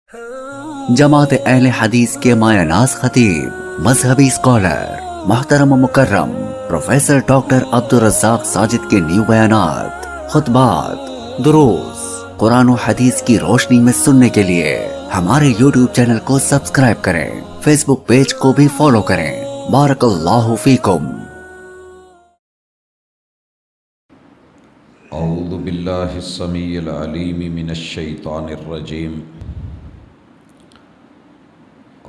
جماعت اہل حدیث کے مایہ ناز خطیب، مذہبی اسکالر، محترم و مکرم پروفیسر ڈاکٹر عبدالرزاق ساجد کے نیو بیانات، خطبات، دروس قرآن و حدیث کی روشنی میں سننے کے لیے ہمارے یوٹیوب چینل کو سبسکرائب کریں، فیس بک پیج کو بھی فالو کریں۔ بارک اللہ فیکم۔ اعوذ باللہ السمیع العلیم من الشیطان الرجیم۔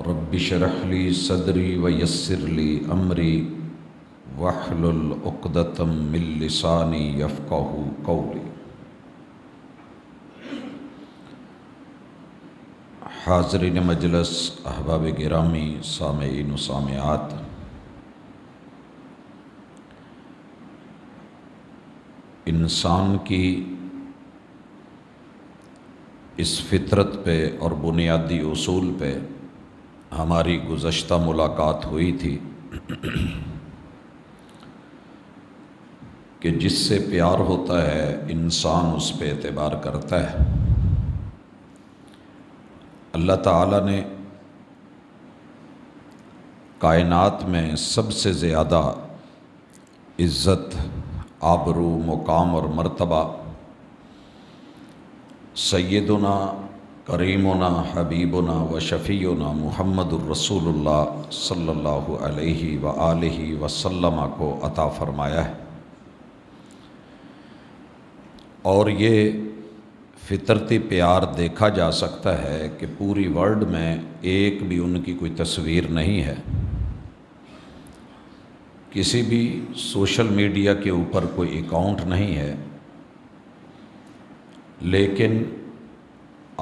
رب اشرح لی صدری ویسر لی امری واحلل عقدۃ من لسانی یفقہوا قولی۔ حاضرین مجلس، احباب گرامی، سامعین و سامعات، انسان کی اس فطرت پہ اور بنیادی اصول پہ ہماری گزشتہ ملاقات ہوئی تھی کہ جس سے پیار ہوتا ہے انسان اس پہ اعتبار کرتا ہے۔ اللہ تعالیٰ نے کائنات میں سب سے زیادہ عزت، آبرو، مقام اور مرتبہ سیدنا کریمنا حبیبنا و شفیعنا محمد الرسول اللہ صلی اللہ علیہ وآلہ وسلم کو عطا فرمایا ہے، اور یہ فطرتی پیار دیکھا جا سکتا ہے کہ پوری ورلڈ میں ایک بھی ان کی کوئی تصویر نہیں ہے، کسی بھی سوشل میڈیا کے اوپر کوئی اکاؤنٹ نہیں ہے، لیکن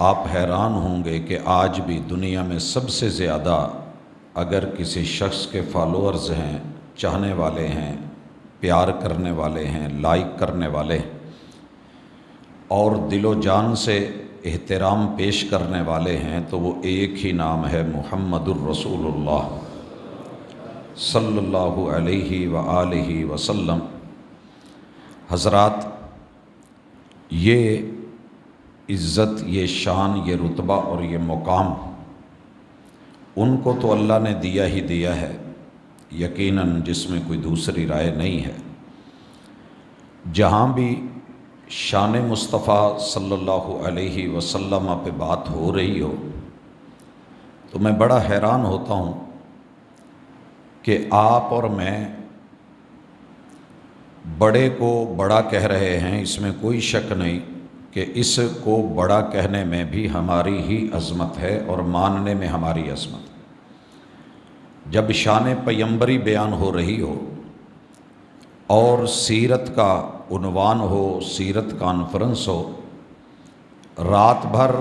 آپ حیران ہوں گے کہ آج بھی دنیا میں سب سے زیادہ اگر کسی شخص کے فالوورز ہیں، چاہنے والے ہیں، پیار کرنے والے ہیں، لائک کرنے والے ہیں اور دل و جان سے احترام پیش کرنے والے ہیں، تو وہ ایک ہی نام ہے محمد الرسول اللہ صلی اللہ علیہ وآلہ وسلم۔ حضرات، یہ عزت، یہ شان، یہ رتبہ اور یہ مقام ان کو تو اللہ نے دیا ہی دیا ہے، یقیناً جس میں کوئی دوسری رائے نہیں ہے۔ جہاں بھی شان مصطفیٰ صلی اللہ علیہ وسلم پہ بات ہو رہی ہو تو میں بڑا حیران ہوتا ہوں کہ آپ اور میں بڑے کو بڑا کہہ رہے ہیں، اس میں کوئی شک نہیں کہ اس کو بڑا کہنے میں بھی ہماری ہی عظمت ہے اور ماننے میں ہماری عظمت ہے۔ جب شان پیمبری بیان ہو رہی ہو اور سیرت کا عنوان ہو، سیرت کانفرنس ہو، رات بھر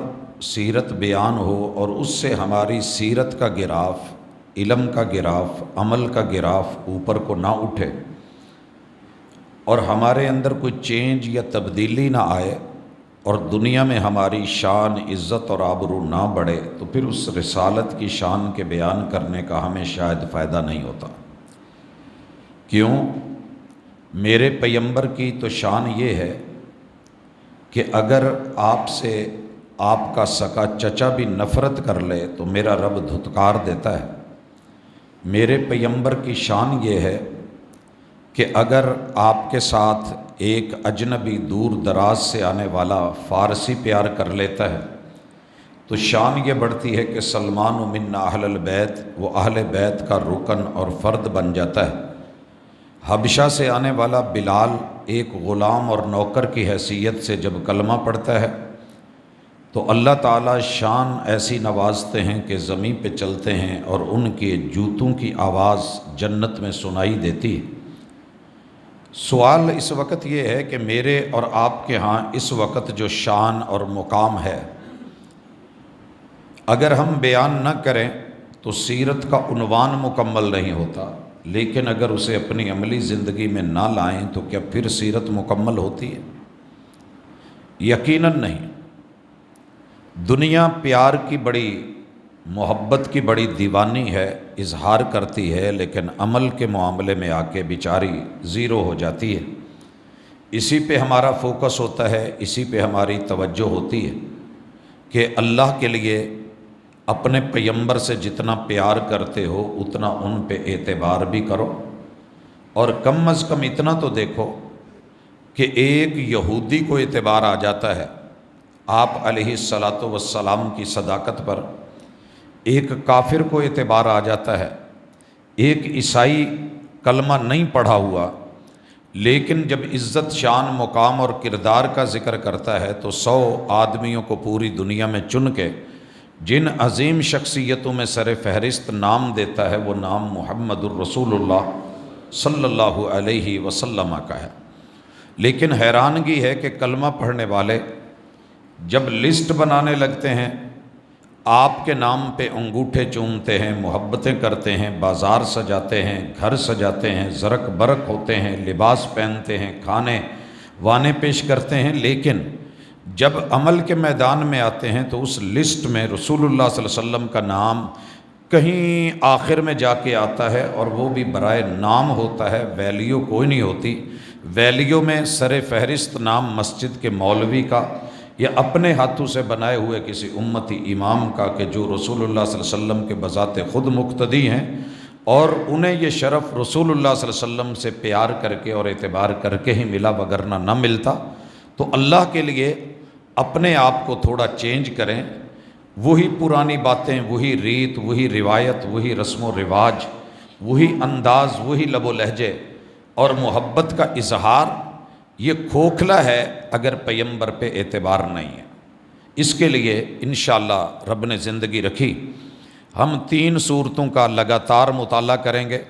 سیرت بیان ہو اور اس سے ہماری سیرت کا گراف، علم کا گراف، عمل کا گراف اوپر کو نہ اٹھے اور ہمارے اندر کوئی چینج یا تبدیلی نہ آئے اور دنیا میں ہماری شان، عزت اور آبرو نہ بڑھے، تو پھر اس رسالت کی شان کے بیان کرنے کا ہمیں شاید فائدہ نہیں ہوتا۔ کیوں؟ میرے پیمبر کی تو شان یہ ہے کہ اگر آپ سے آپ کا سکا چچا بھی نفرت کر لے تو میرا رب دھتکار دیتا ہے۔ میرے پیمبر کی شان یہ ہے کہ اگر آپ کے ساتھ ایک اجنبی دور دراز سے آنے والا فارسی پیار کر لیتا ہے تو شان یہ بڑھتی ہے کہ سلمان منا اہل البیت، وہ اہل بیت کا رکن اور فرد بن جاتا ہے۔ حبشہ سے آنے والا بلال ایک غلام اور نوکر کی حیثیت سے جب کلمہ پڑھتا ہے تو اللہ تعالیٰ شان ایسی نوازتے ہیں کہ زمین پہ چلتے ہیں اور ان کے جوتوں کی آواز جنت میں سنائی دیتی ہے۔ سوال اس وقت یہ ہے کہ میرے اور آپ کے ہاں اس وقت جو شان اور مقام ہے، اگر ہم بیان نہ کریں تو سیرت کا عنوان مکمل نہیں ہوتا، لیکن اگر اسے اپنی عملی زندگی میں نہ لائیں تو کیا پھر سیرت مکمل ہوتی ہے؟ یقیناً نہیں۔ دنیا پیار کی بڑی، محبت کی بڑی دیوانی ہے، اظہار کرتی ہے، لیکن عمل کے معاملے میں آ کے بیچاری زیرو ہو جاتی ہے۔ اسی پہ ہمارا فوکس ہوتا ہے، اسی پہ ہماری توجہ ہوتی ہے کہ اللہ کے لیے اپنے پیغمبر سے جتنا پیار کرتے ہو اتنا ان پہ اعتبار بھی کرو، اور کم از کم اتنا تو دیکھو کہ ایک یہودی کو اعتبار آ جاتا ہے آپ علیہ الصلاۃ والسلام کی صداقت پر، ایک کافر کو اعتبار آ جاتا ہے، ایک عیسائی کلمہ نہیں پڑھا ہوا لیکن جب عزت شان مقام اور کردار کا ذکر کرتا ہے تو 100 آدمیوں کو پوری دنیا میں چن کے جن عظیم شخصیتوں میں سر فہرست نام دیتا ہے وہ نام محمد الرسول اللہ صلی اللہ علیہ وسلم کا ہے۔ لیکن حیرانگی ہے کہ کلمہ پڑھنے والے جب لسٹ بنانے لگتے ہیں، آپ کے نام پہ انگوٹھے چومتے ہیں، محبتیں کرتے ہیں، بازار سجاتے ہیں، گھر سجاتے ہیں، زرق برق ہوتے ہیں، لباس پہنتے ہیں، کھانے وانے پیش کرتے ہیں، لیکن جب عمل کے میدان میں آتے ہیں تو اس لسٹ میں رسول اللہ صلی اللہ علیہ وسلم کا نام کہیں آخر میں جا کے آتا ہے، اور وہ بھی برائے نام ہوتا ہے، ویلیو کوئی نہیں ہوتی۔ ویلیو میں سر فہرست نام مسجد کے مولوی کا یا اپنے ہاتھوں سے بنائے ہوئے کسی امتی امام کا کہ جو رسول اللہ صلی اللہ علیہ وسلم کے بذات خود مقتدی ہیں، اور انہیں یہ شرف رسول اللہ صلی اللہ علیہ وسلم سے پیار کر کے اور اعتبار کر کے ہی ملا، وگرنہ نہ ملتا۔ تو اللہ کے لیے اپنے آپ کو تھوڑا چینج کریں، وہی پرانی باتیں، وہی ریت، وہی روایت، وہی رسم و رواج، وہی انداز، وہی لب و لہجے اور محبت کا اظہار، یہ کھوکھلا ہے اگر پیغمبر پہ اعتبار نہیں ہے۔ اس کے لیے انشاءاللہ رب نے زندگی رکھی ہم 3 صورتوں کا لگاتار مطالعہ کریں گے۔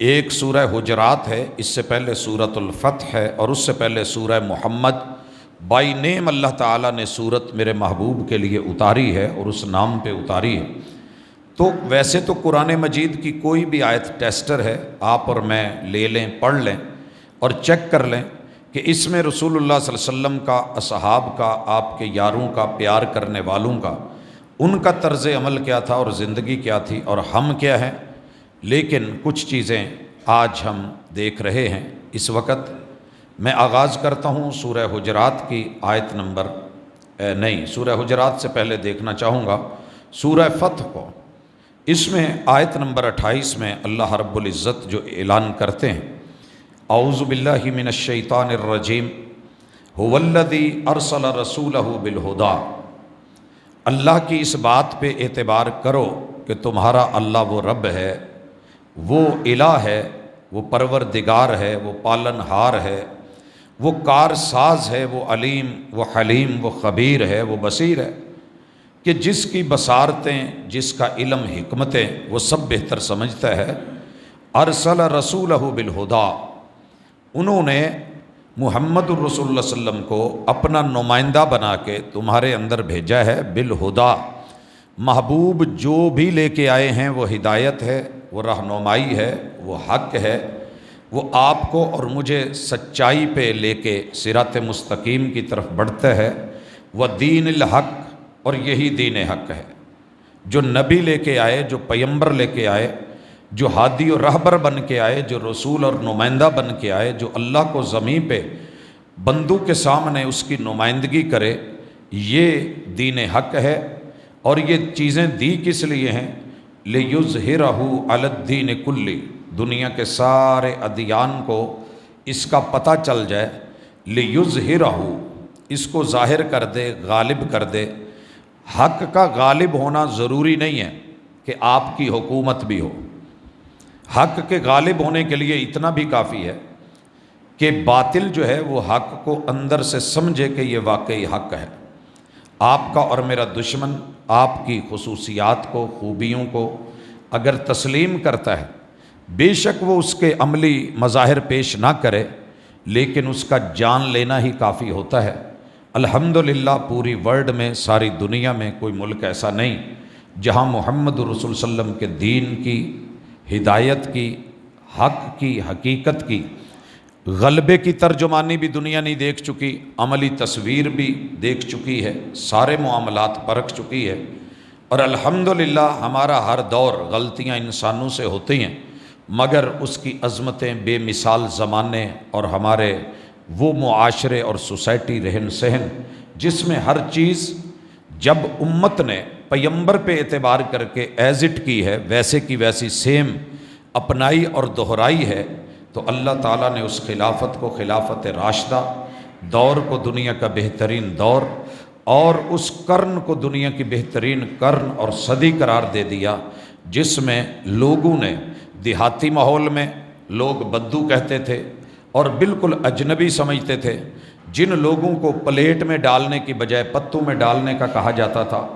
ایک سورہ حجرات ہے، اس سے پہلے سورۃ الفتح ہے، اور اس سے پہلے سورہ محمد۔ بائی نیم اللہ تعالیٰ نے سورت میرے محبوب کے لیے اتاری ہے اور اس نام پہ اتاری ہے۔ تو ویسے تو قرآن مجید کی کوئی بھی آیت ٹیسٹر ہے، آپ اور میں لے لیں، پڑھ لیں اور چیک کر لیں کہ اس میں رسول اللہ صلی اللہ علیہ وسلم کا، اصحاب کا، آپ کے یاروں کا، پیار کرنے والوں کا، ان کا طرز عمل کیا تھا اور زندگی کیا تھی اور ہم کیا ہیں۔ لیکن کچھ چیزیں آج ہم دیکھ رہے ہیں۔ اس وقت میں آغاز کرتا ہوں سورہ حجرات کی آیت نمبر سورہ حجرات سے پہلے دیکھنا چاہوں گا سورہ فتح کو۔ اس میں آیت نمبر 28 میں اللہ رب العزت جو اعلان کرتے ہیں، اعوذ باللہ من الشیطان الرجیم، هو الذی ارسل رسولہ بالہدیٰ۔ اللہ کی اس بات پہ اعتبار کرو کہ تمہارا اللہ وہ رب ہے، وہ الہ ہے، وہ پروردگار ہے، وہ پالن ہار ہے، وہ کار ساز ہے، وہ علیم، وہ حلیم، وہ خبیر ہے، وہ بصیر ہے، کہ جس کی بصارتیں، جس کا علم، حکمتیں وہ سب بہتر سمجھتا ہے۔ ارسل رسولہ بالہدیٰ، انہوں نے محمد الرسول اللہ صلی اللہ علیہ وسلم کو اپنا نمائندہ بنا کے تمہارے اندر بھیجا ہے، بالہدیٰ۔ محبوب جو بھی لے کے آئے ہیں وہ ہدایت ہے، وہ رہنمائی ہے، وہ حق ہے، وہ آپ کو اور مجھے سچائی پہ لے کے صراط مستقیم کی طرف بڑھتا ہے۔ وہ دین الحق، اور یہی دین حق ہے۔ جو نبی لے کے آئے، جو پیغمبر لے کے آئے، جو ہادی و رہبر بن کے آئے، جو رسول اور نمائندہ بن کے آئے، جو اللہ کو زمین پہ بندوں کے سامنے اس کی نمائندگی کرے، یہ دین حق ہے۔ اور یہ چیزیں دی کس لیے ہیں؟ لِيُظْهِرَهُ عَلَى الدِّينِ كُلِّهِ، دنیا کے سارے ادیان کو اس کا پتہ چل جائے۔ لِيُظْهِرَهُ، اس کو ظاہر کر دے، غالب کر دے۔ حق کا غالب ہونا ضروری نہیں ہے کہ آپ کی حکومت بھی ہو۔ حق کے غالب ہونے کے لیے اتنا بھی کافی ہے کہ باطل جو ہے وہ حق کو اندر سے سمجھے کہ یہ واقعی حق ہے۔ آپ کا اور میرا دشمن آپ کی خصوصیات کو، خوبیوں کو اگر تسلیم کرتا ہے، بے شک وہ اس کے عملی مظاہر پیش نہ کرے، لیکن اس کا جان لینا ہی کافی ہوتا ہے۔ الحمدللہ پوری ورلڈ میں، ساری دنیا میں کوئی ملک ایسا نہیں جہاں محمد رسول صلی اللہ علیہ وسلم کے دین کی، ہدایت کی، حق کی، حقیقت کی، غلبے کی ترجمانی بھی دنیا نہیں دیکھ چکی، عملی تصویر بھی دیکھ چکی ہے، سارے معاملات پرکھ چکی ہے۔ اور الحمدللہ ہمارا ہر دور غلطیاں انسانوں سے ہوتی ہیں، مگر اس کی عظمتیں بے مثال زمانے اور ہمارے وہ معاشرے اور سوسائٹی، رہن سہن، جس میں ہر چیز، جب امت نے پیمبر پہ اعتبار کر کے ایز اٹ کی ہے، ویسے کی ویسی سیم اپنائی اور دہرائی ہے، تو اللہ تعالیٰ نے اس خلافت کو خلافت راشدہ، دور کو دنیا کا بہترین دور، اور اس قرن کو دنیا کی بہترین قرن اور صدی قرار دے دیا، جس میں لوگوں نے دیہاتی ماحول میں لوگ بدو کہتے تھے اور بالکل اجنبی سمجھتے تھے، جن لوگوں کو پلیٹ میں ڈالنے کی بجائے پتوں میں ڈالنے کا کہا جاتا تھا،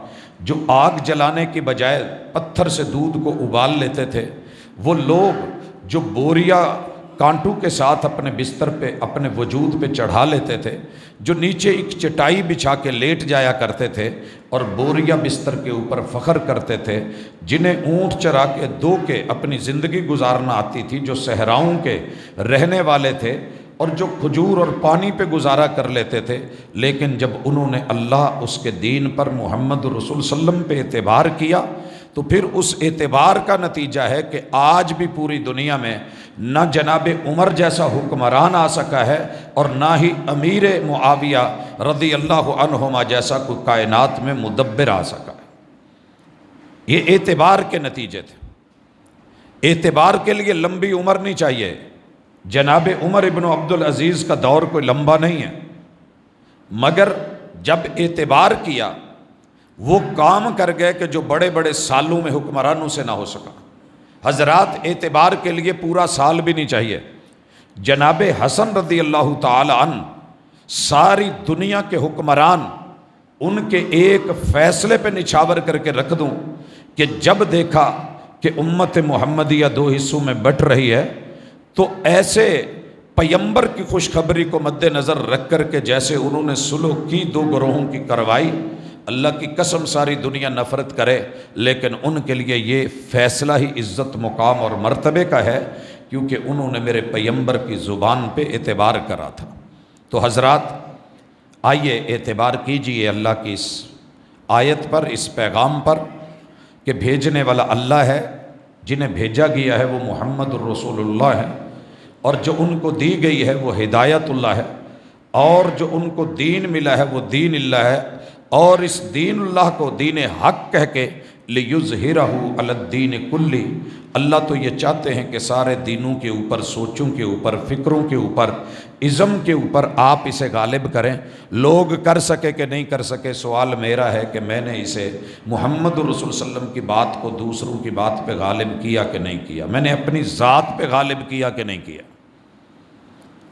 جو آگ جلانے کی بجائے پتھر سے دودھ کو ابال لیتے تھے، وہ لوگ جو بوریا کانٹوں کے ساتھ اپنے بستر پہ اپنے وجود پہ چڑھا لیتے تھے، جو نیچے ایک چٹائی بچھا کے لیٹ جایا کرتے تھے اور بوریا بستر کے اوپر فخر کرتے تھے، جنہیں اونٹ چرا کے دو کے اپنی زندگی گزارنا آتی تھی، جو صحراؤں کے رہنے والے تھے اور جو کھجور اور پانی پہ گزارا کر لیتے تھے، لیکن جب انہوں نے اللہ اس کے دین پر محمد رسول صلی اللہ علیہ وسلم پہ اعتبار کیا، تو پھر اس اعتبار کا نتیجہ ہے کہ آج بھی پوری دنیا میں نہ جناب عمر جیسا حکمران آ سکا ہے اور نہ ہی امیر معاویہ رضی اللہ عنہما جیسا کوئی کائنات میں مدبر آ سکا ہے۔ یہ اعتبار کے نتیجے تھے۔ اعتبار کے لیے لمبی عمر نہیں چاہیے۔ جناب عمر ابن عبدالعزیز کا دور کوئی لمبا نہیں ہے، مگر جب اعتبار کیا وہ کام کر گئے کہ جو بڑے بڑے سالوں میں حکمرانوں سے نہ ہو سکا۔ حضرات، اعتبار کے لیے پورا سال بھی نہیں چاہیے۔ جناب حسن رضی اللہ تعالی عنہ، ساری دنیا کے حکمران ان کے ایک فیصلے پہ نچھاور کر کے رکھ دوں کہ جب دیکھا کہ امت محمدیہ دو حصوں میں بٹ رہی ہے، تو ایسے پیمبر کی خوشخبری کو مد نظر رکھ کر کے جیسے انہوں نے صلح کی دو گروہوں کی کروائی، اللہ کی قسم ساری دنیا نفرت کرے لیکن ان کے لیے یہ فیصلہ ہی عزت مقام اور مرتبے کا ہے، کیونکہ انہوں نے میرے پیمبر کی زبان پہ اعتبار کرا تھا۔ تو حضرات، آئیے اعتبار کیجئے اللہ کی اس آیت پر، اس پیغام پر کہ بھیجنے والا اللہ ہے، جنہیں بھیجا گیا ہے وہ محمد الرسول اللہ ہے، اور جو ان کو دی گئی ہے وہ ہدایت اللہ ہے، اور جو ان کو دین ملا ہے وہ دین اللہ ہے، اور اس دین اللہ کو دین حق کہہ کے لِيُظْهِرَهُ عَلَى الدِّينِ كُلِّهِ، اللہ تو یہ چاہتے ہیں کہ سارے دینوں کے اوپر، سوچوں کے اوپر، فکروں کے اوپر، ازم کے اوپر آپ اسے غالب کریں۔ لوگ کر سکے کہ نہیں کر سکے، سوال میرا ہے کہ میں نے اسے محمد رسول صلی اللہ علیہ وسلم کی بات کو دوسروں کی بات پہ غالب کیا کہ نہیں کیا، میں نے اپنی ذات پہ غالب کیا کہ نہیں کیا۔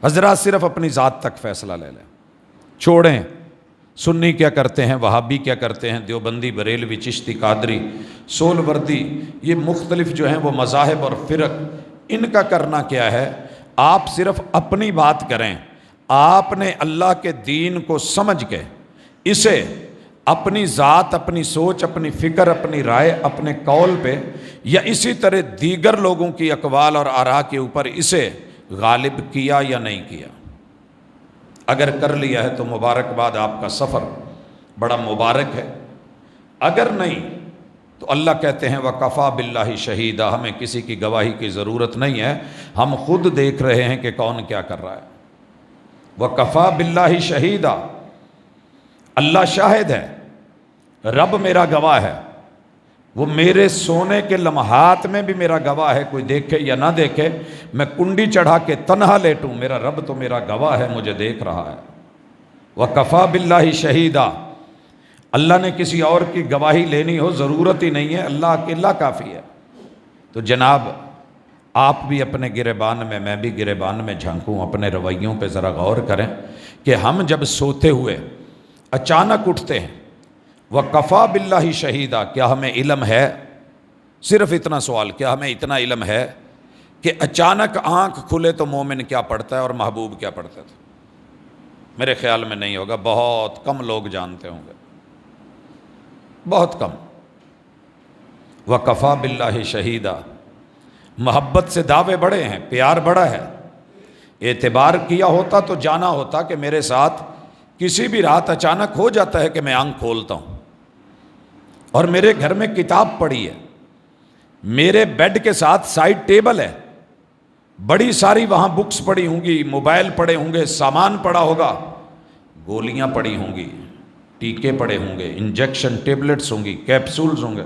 حضرات، صرف اپنی ذات تک فیصلہ لے لیں، چھوڑیں سنی کیا کرتے ہیں، وہابی کیا کرتے ہیں، دیوبندی، بریلوی، چشتی، قادری، سول وردی، یہ مختلف جو ہیں وہ مذاہب اور فرق، ان کا کرنا کیا ہے؟ آپ صرف اپنی بات کریں۔ آپ نے اللہ کے دین کو سمجھ کے اسے اپنی ذات، اپنی سوچ، اپنی فکر، اپنی رائے، اپنے قول پہ یا اسی طرح دیگر لوگوں کی اقوال اور آراء کے اوپر اسے غالب کیا یا نہیں کیا۔ اگر کر لیا ہے تو مبارکباد، آپ کا سفر بڑا مبارک ہے۔ اگر نہیں تو اللہ کہتے ہیں وَكَفَى بِاللَّهِ شَهِيدًا، ہمیں کسی کی گواہی کی ضرورت نہیں ہے، ہم خود دیکھ رہے ہیں کہ کون کیا کر رہا ہے۔ وَكَفَى بِاللَّهِ شَهِيدًا، اللہ شاہد ہے، رب میرا گواہ ہے، وہ میرے سونے کے لمحات میں بھی میرا گواہ ہے، کوئی دیکھے یا نہ دیکھے، میں کنڈی چڑھا کے تنہا لیٹوں، میرا رب تو میرا گواہ ہے، مجھے دیکھ رہا ہے۔ وَكَفَى بِاللَّهِ شَهِيدًا، اللہ نے کسی اور کی گواہی لینی ہو ضرورت ہی نہیں ہے، اللہ اکیلا کافی ہے۔ تو جناب، آپ بھی اپنے گریبان میں، میں بھی گریبان میں جھانکوں، اپنے رویوں پہ ذرا غور کریں کہ ہم جب سوتے ہوئے اچانک اٹھتے ہیں، وَكَفَى بِاللَّهِ شَهِيدًا، کیا ہمیں علم ہے؟ صرف اتنا سوال، کیا ہمیں اتنا علم ہے کہ اچانک آنکھ کھلے تو مومن کیا پڑھتا ہے اور محبوب کیا پڑھتا تھا؟ میرے خیال میں نہیں ہوگا، بہت کم لوگ جانتے ہوں گے، بہت کم۔ وَكَفَى بِاللَّهِ شَهِيدًا، محبت سے دعوے بڑے ہیں، پیار بڑا ہے۔ اعتبار کیا ہوتا تو جانا ہوتا کہ میرے ساتھ کسی بھی رات اچانک ہو جاتا ہے کہ میں آنکھ کھولتا ہوں اور میرے گھر میں کتاب پڑی ہے، میرے بیڈ کے ساتھ سائڈ ٹیبل ہے، بڑی ساری وہاں بکس پڑی ہوں گی، موبائل پڑے ہوں گے، سامان پڑا ہوگا، گولیاں پڑی ہوں گی، ٹیکے پڑے ہوں گے، انجیکشن ٹیبلٹس ہوں گی، کیپسولز ہوں گے،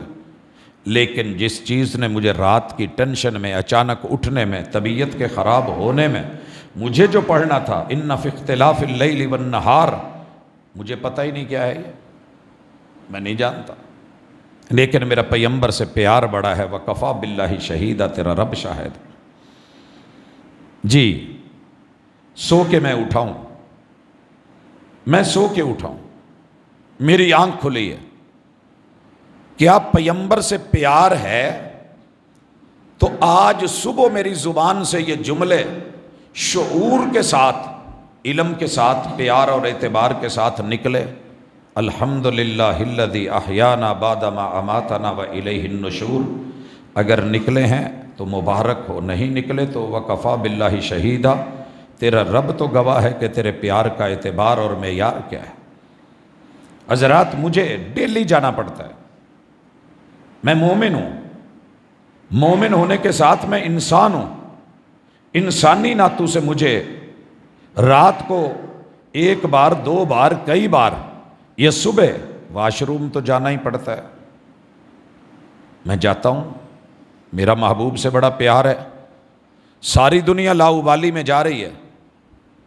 لیکن جس چیز نے مجھے رات کی ٹینشن میں، اچانک اٹھنے میں، طبیعت کے خراب ہونے میں، مجھے جو پڑھنا تھا ان فی اختلاف اللیل والنہار، مجھے پتہ ہی نہیں کیا ہے یہ، میں نہیں جانتا، لیکن میرا پیغمبر سے پیار بڑا ہے، وکفا باللہ شہیدہ، تیرا رب شاہد۔ جی سو کے میں اٹھاؤں، میں سو کے اٹھاؤں، میری آنکھ کھلی ہے، کیا پیغمبر سے پیار ہے؟ تو آج صبح میری زبان سے یہ جملے شعور کے ساتھ، علم کے ساتھ، پیار اور اعتبار کے ساتھ نکلے، الحمدللہ الذی احیانا بعد ما اماتنا والیہ النشور، اگر نکلے ہیں تو مبارک ہو، نہیں نکلے تو وکفا باللہ شہیدہ، تیرا رب تو گواہ ہے کہ تیرے پیار کا اعتبار اور معیار کیا ہے۔ حضرات مجھے ڈیلی جانا پڑتا ہے، میں مومن ہوں، مومن ہونے کے ساتھ میں انسان ہوں، انسانی ناتوں سے مجھے رات کو ایک بار، دو بار، کئی بار، یہ صبح واش روم تو جانا ہی پڑتا ہے، میں جاتا ہوں، میرا محبوب سے بڑا پیار ہے، ساری دنیا لاابالی میں جا رہی ہے،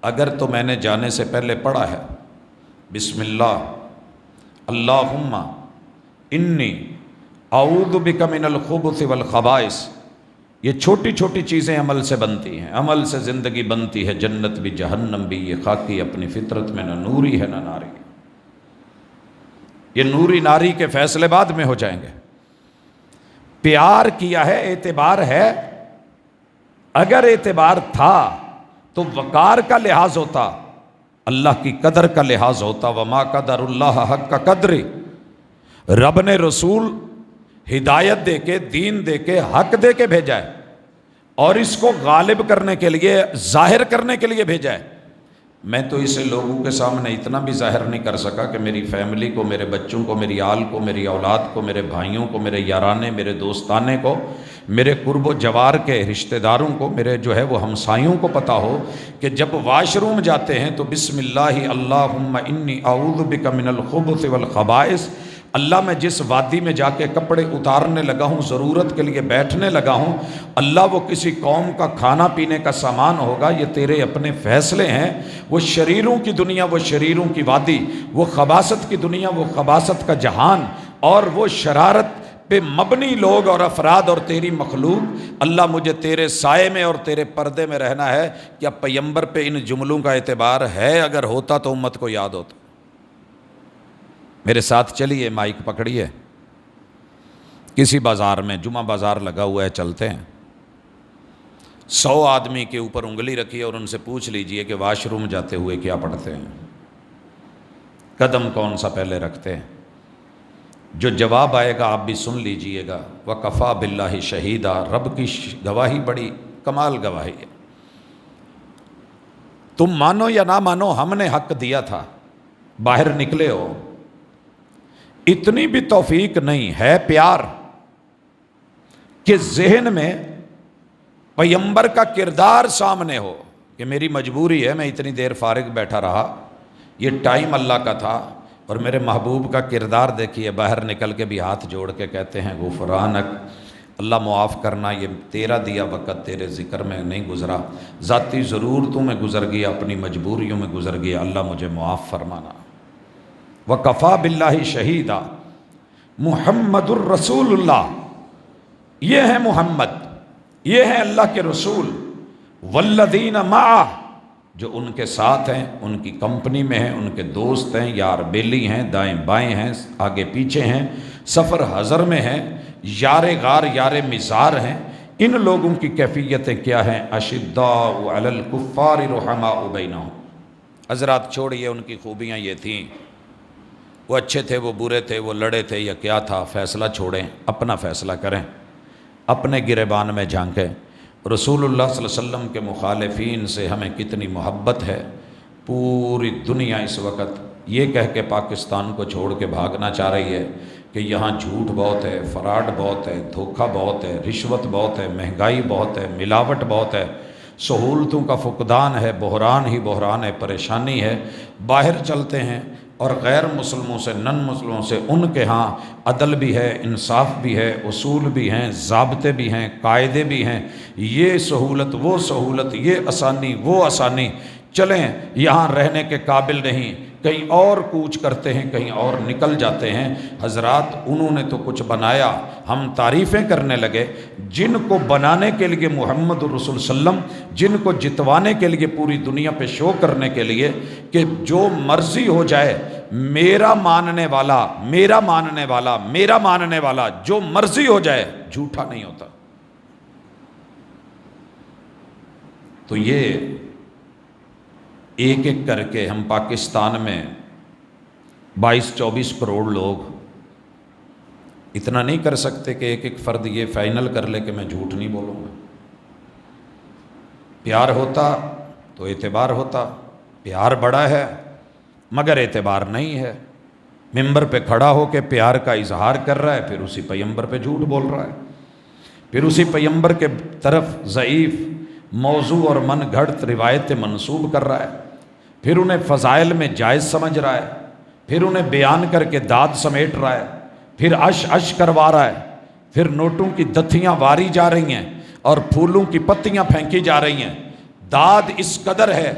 اگر تو میں نے جانے سے پہلے پڑھا ہے بسم اللہ اللہم انی اعوذ بک من الخبث والخبائث، یہ چھوٹی چھوٹی چیزیں عمل سے بنتی ہیں، عمل سے زندگی بنتی ہے، جنت بھی جہنم بھی، یہ خاکی اپنی فطرت میں نہ نوری ہے نہ ناری، یہ نوری ناری کے فیصلے بعد میں ہو جائیں گے، پیار کیا ہے، اعتبار ہے، اگر اعتبار تھا تو وقار کا لحاظ ہوتا، اللہ کی قدر کا لحاظ ہوتا، وما قدر اللہ حق کا قدر، رب نے رسول ہدایت دے کے، دین دے کے، حق دے کے بھیجا ہے، اور اس کو غالب کرنے کے لیے، ظاہر کرنے کے لیے بھیجا ہے۔ میں تو اسے لوگوں کے سامنے اتنا بھی ظاہر نہیں کر سکا کہ میری فیملی کو، میرے بچوں کو، میری آل کو، میری اولاد کو، میرے بھائیوں کو، میرے یارانے، میرے دوستانے کو، میرے قرب و جوار کے رشتہ داروں کو، میرے جو ہے وہ ہمسایوں کو پتہ ہو کہ جب واش روم جاتے ہیں تو بسم اللہ اللہم انی اعوذ بک من الخبث والخبائث، اللہ میں جس وادی میں جا کے کپڑے اتارنے لگا ہوں، ضرورت کے لیے بیٹھنے لگا ہوں، اللہ وہ کسی قوم کا کھانا پینے کا سامان ہوگا، یہ تیرے اپنے فیصلے ہیں، وہ شریروں کی دنیا، وہ شریروں کی وادی، وہ خباثت کی دنیا، وہ خباثت کا جہان، اور وہ شرارت پہ مبنی لوگ اور افراد اور تیری مخلوق، اللہ مجھے تیرے سائے میں اور تیرے پردے میں رہنا ہے۔ کیا پیغمبر پہ ان جملوں کا اعتبار ہے؟ اگر ہوتا تو امت کو یاد ہوتا۔ میرے ساتھ چلیے، مائک پکڑیے، کسی بازار میں، جمعہ بازار لگا ہوا ہے، چلتے ہیں، 100 آدمی کے اوپر انگلی رکھیے اور ان سے پوچھ لیجئے کہ واش روم جاتے ہوئے کیا پڑھتے ہیں، قدم کون سا پہلے رکھتے ہیں؟ جو جواب آئے گا آپ بھی سن لیجئے گا، وکفا باللہ شہیدہ، رب کی گواہی بڑی کمال گواہی ہے، تم مانو یا نہ مانو، ہم نے حق دیا تھا، باہر نکلے ہو، اتنی بھی توفیق نہیں ہے پیار کہ ذہن میں پیغمبر کا کردار سامنے ہو کہ میری مجبوری ہے، میں اتنی دیر فارغ بیٹھا رہا، یہ ٹائم اللہ کا تھا، اور میرے محبوب کا کردار دیکھیے، باہر نکل کے بھی ہاتھ جوڑ کے کہتے ہیں غفرانک، اللہ معاف کرنا، یہ تیرا دیا وقت تیرے ذکر میں نہیں گزرا، ذاتی ضرورتوں میں گزر گیا، اپنی مجبوریوں میں گزر گیا، اللہ مجھے معاف فرمانا۔ وکفا باللہ شہیدہ، محمد الرسول اللہ، یہ ہے محمد، یہ ہے اللہ کے رسول، والذین معہ، جو ان کے ساتھ ہیں، ان کی کمپنی میں ہیں، ان کے دوست ہیں، یار بیلی ہیں، دائیں بائیں ہیں، آگے پیچھے ہیں، سفر حضر میں ہیں، یار غار یار مزار ہیں۔ ان لوگوں کی کیفیتیں کیا ہیں؟ اشداء علی الکفار رحماء بینہم۔ حضرات چھوڑیے ان کی خوبیاں یہ تھیں، وہ اچھے تھے، وہ برے تھے، وہ لڑے تھے یا کیا تھا، فیصلہ چھوڑیں، اپنا فیصلہ کریں، اپنے گریبان میں جھانکیں۔ رسول اللہ صلی اللہ علیہ وسلم کے مخالفین سے ہمیں کتنی محبت ہے، پوری دنیا اس وقت یہ کہہ کے پاکستان کو چھوڑ کے بھاگنا چاہ رہی ہے کہ یہاں جھوٹ بہت ہے، فراڈ بہت ہے، دھوکہ بہت ہے، رشوت بہت ہے، مہنگائی بہت ہے، ملاوٹ بہت ہے، سہولتوں کا فقدان ہے، بحران ہی بحران ہے، پریشانی ہے۔ باہر چلتے ہیں، اور غیر مسلموں سے، نن مسلموں سے، ان کے ہاں عدل بھی ہے، انصاف بھی ہے، اصول بھی ہیں، ضابطے بھی ہیں، قاعدے بھی ہیں، یہ سہولت وہ سہولت، یہ آسانی وہ آسانی، چلیں یہاں رہنے کے قابل نہیں، کہیں اور کوچ کرتے ہیں، کہیں اور نکل جاتے ہیں۔ حضرات انہوں نے تو کچھ بنایا، ہم تعریفیں کرنے لگے۔ جن کو بنانے کے لیے محمد رسول وسلم، جن کو جتوانے کے لیے پوری دنیا پہ شو کرنے کے لیے کہ جو مرضی ہو جائے، میرا ماننے والا، میرا ماننے والا، میرا ماننے والا، جو مرضی ہو جائے جھوٹا نہیں ہوتا۔ تو یہ ایک ایک کر کے ہم پاکستان میں 22-24 کروڑ لوگ اتنا نہیں کر سکتے کہ ایک ایک فرد یہ فائنل کر لے کہ میں جھوٹ نہیں بولوں گا۔ پیار ہوتا تو اعتبار ہوتا، پیار بڑا ہے مگر اعتبار نہیں ہے۔ ممبر پہ کھڑا ہو کے پیار کا اظہار کر رہا ہے، پھر اسی پیغمبر پہ جھوٹ بول رہا ہے، پھر اسی پیغمبر کے طرف ضعیف موضوع اور من گھڑت روایتیں منسوب کر رہا ہے، پھر انہیں فضائل میں جائز سمجھ رہا ہے، پھر انہیں بیان کر کے داد سمیٹ رہا ہے، پھر عش کروا رہا ہے، پھر نوٹوں کی دتھیاں واری جا رہی ہیں اور پھولوں کی پتیاں پھینکی جا رہی ہیں۔ داد اس قدر ہے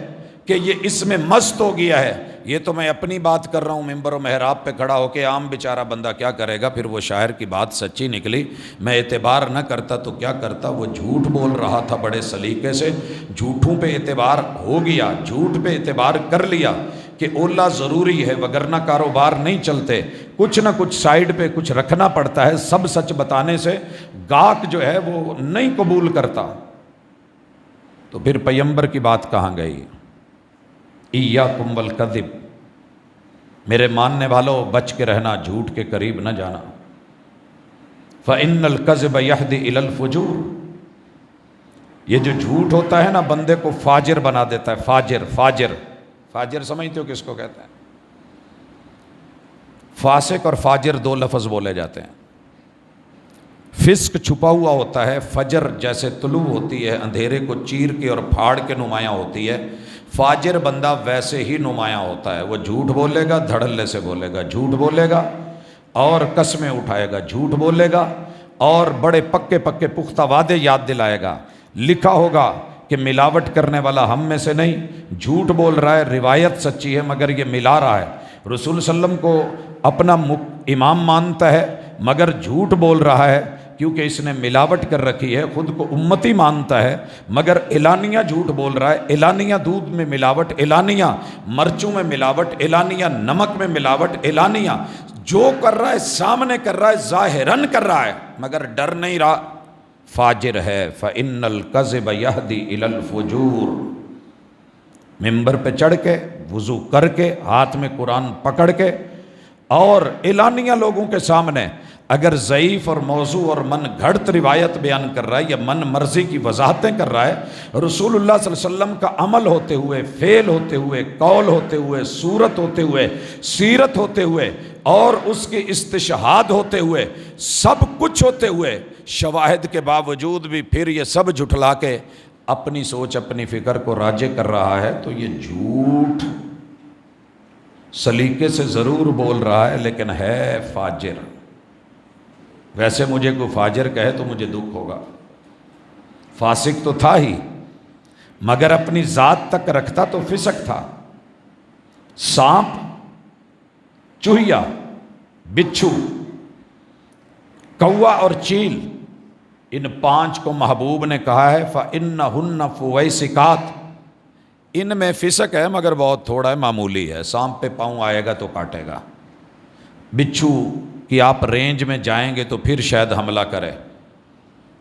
کہ یہ اس میں مست ہو گیا ہے۔ یہ تو میں اپنی بات کر رہا ہوں، ممبر و محراب پہ کھڑا ہو کے، عام بیچارہ بندہ کیا کرے گا؟ پھر وہ شاعر کی بات سچی نکلی، میں اعتبار نہ کرتا تو کیا کرتا؟ وہ جھوٹ بول رہا تھا بڑے سلیقے سے، جھوٹوں پہ اعتبار ہو گیا، جھوٹ پہ اعتبار کر لیا کہ اولا ضروری ہے وگرنہ کاروبار نہیں چلتے، کچھ نہ کچھ سائیڈ پہ کچھ رکھنا پڑتا ہے، سب سچ بتانے سے گاہک جو ہے وہ نہیں قبول کرتا۔ تو پھر پیغمبر کی بات کہاں گئی؟ ایاکم والکذب، میرے ماننے والوں بچ کے رہنا، جھوٹ کے قریب نہ جانا۔ فإن الکذب یہدی الی الفجور، یہ جو جھوٹ ہوتا ہے نا بندے کو فاجر بنا دیتا ہے۔ فاجر، فاجر، فاجر سمجھتے ہو کس کو کہتے ہیں؟ فاسق اور فاجر دو لفظ بولے جاتے ہیں۔ فسق چھپا ہوا ہوتا ہے، فجر جیسے طلوع ہوتی ہے، اندھیرے کو چیر کے اور پھاڑ کے نمایاں ہوتی ہے۔ فاجر بندہ ویسے ہی نمایاں ہوتا ہے، وہ جھوٹ بولے گا، دھڑلے سے بولے گا، جھوٹ بولے گا اور قسمیں اٹھائے گا، جھوٹ بولے گا اور بڑے پکے پکے پختہ وعدے یاد دلائے گا۔ لکھا ہوگا کہ ملاوٹ کرنے والا ہم میں سے نہیں، جھوٹ بول رہا ہے، روایت سچی ہے مگر یہ ملا رہا ہے، رسول صلی اللہ علیہ وسلم کو اپنا امام مانتا ہے مگر جھوٹ بول رہا ہے کیونکہ اس نے ملاوٹ کر رکھی ہے، خود کو امتی مانتا ہے مگر اعلانیہ جھوٹ بول رہا ہے، اعلانیہ دودھ میں ملاوٹ، اعلانیہ مرچوں میں ملاوٹ، اعلانیہ نمک میں ملاوٹ، اعلانیہ جو کر رہا ہے سامنے کر رہا ہے، ظاہراً کر رہا ہے مگر ڈر نہیں رہا، فاجر ہے۔ فإن الکذب یہدی الی الفجور، ممبر پہ چڑھ کے، وضو کر کے، ہاتھ میں قرآن پکڑ کے اور اعلانیہ لوگوں کے سامنے اگر ضعیف اور موضوع اور من گھڑت روایت بیان کر رہا ہے یا من مرضی کی وضاحتیں کر رہا ہے، رسول اللہ صلی اللہ علیہ وسلم کا عمل ہوتے ہوئے، فعل ہوتے ہوئے، قول ہوتے ہوئے، صورت ہوتے ہوئے، سیرت ہوتے ہوئے اور اس کے استشہاد ہوتے ہوئے، سب کچھ ہوتے ہوئے، شواہد کے باوجود بھی پھر یہ سب جھٹلا کے اپنی سوچ اپنی فکر کو راجع کر رہا ہے، تو یہ جھوٹ سلیقے سے ضرور بول رہا ہے لیکن ہے فاجر۔ ویسے مجھے کوئی فاجر کہے تو مجھے دکھ ہوگا، فاسق تو تھا ہی مگر اپنی ذات تک رکھتا تو فسق تھا۔ سانپ، چوہیا، بچھو، کوا اور چیل، ان پانچ کو محبوب نے کہا ہے فَإِنَّهُنَّ فُوَيْسِقَاتٌ، ان میں فسق ہے مگر بہت تھوڑا ہے، معمولی ہے۔ سانپ پہ پاؤں آئے گا تو کاٹے گا، بچھو کہ آپ رینج میں جائیں گے تو پھر شاید حملہ کرے،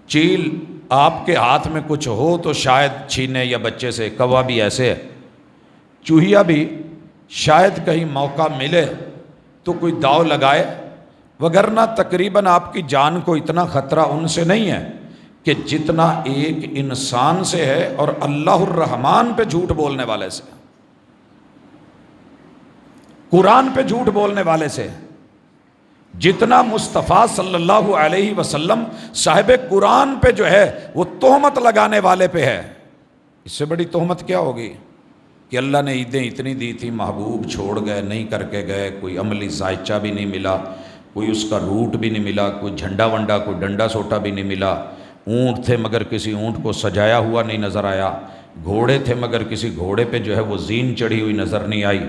چیل آپ کے ہاتھ میں کچھ ہو تو شاید چھینے یا بچے سے، کوا بھی ایسے ہے، چوہیا بھی شاید کہیں موقع ملے تو کوئی داؤ لگائے، وگرنہ تقریباً آپ کی جان کو اتنا خطرہ ان سے نہیں ہے کہ جتنا ایک انسان سے ہے اور اللہ الرحمن پہ جھوٹ بولنے والے سے، قرآن پہ جھوٹ بولنے والے سے، جتنا مصطفیٰ صلی اللہ علیہ وسلم صاحب قرآن پہ جو ہے وہ تہمت لگانے والے پہ ہے۔ اس سے بڑی تہمت کیا ہوگی کہ اللہ نے عیدیں اتنی دی تھی، محبوب چھوڑ گئے، نہیں کر کے گئے، کوئی عملی ذائچہ بھی نہیں ملا، کوئی اس کا روٹ بھی نہیں ملا، کوئی جھنڈا ونڈا کوئی ڈنڈا سوٹا بھی نہیں ملا، اونٹ تھے مگر کسی اونٹ کو سجایا ہوا نہیں نظر آیا، گھوڑے تھے مگر کسی گھوڑے پہ جو ہے وہ زین چڑھی ہوئی نظر نہیں آئی،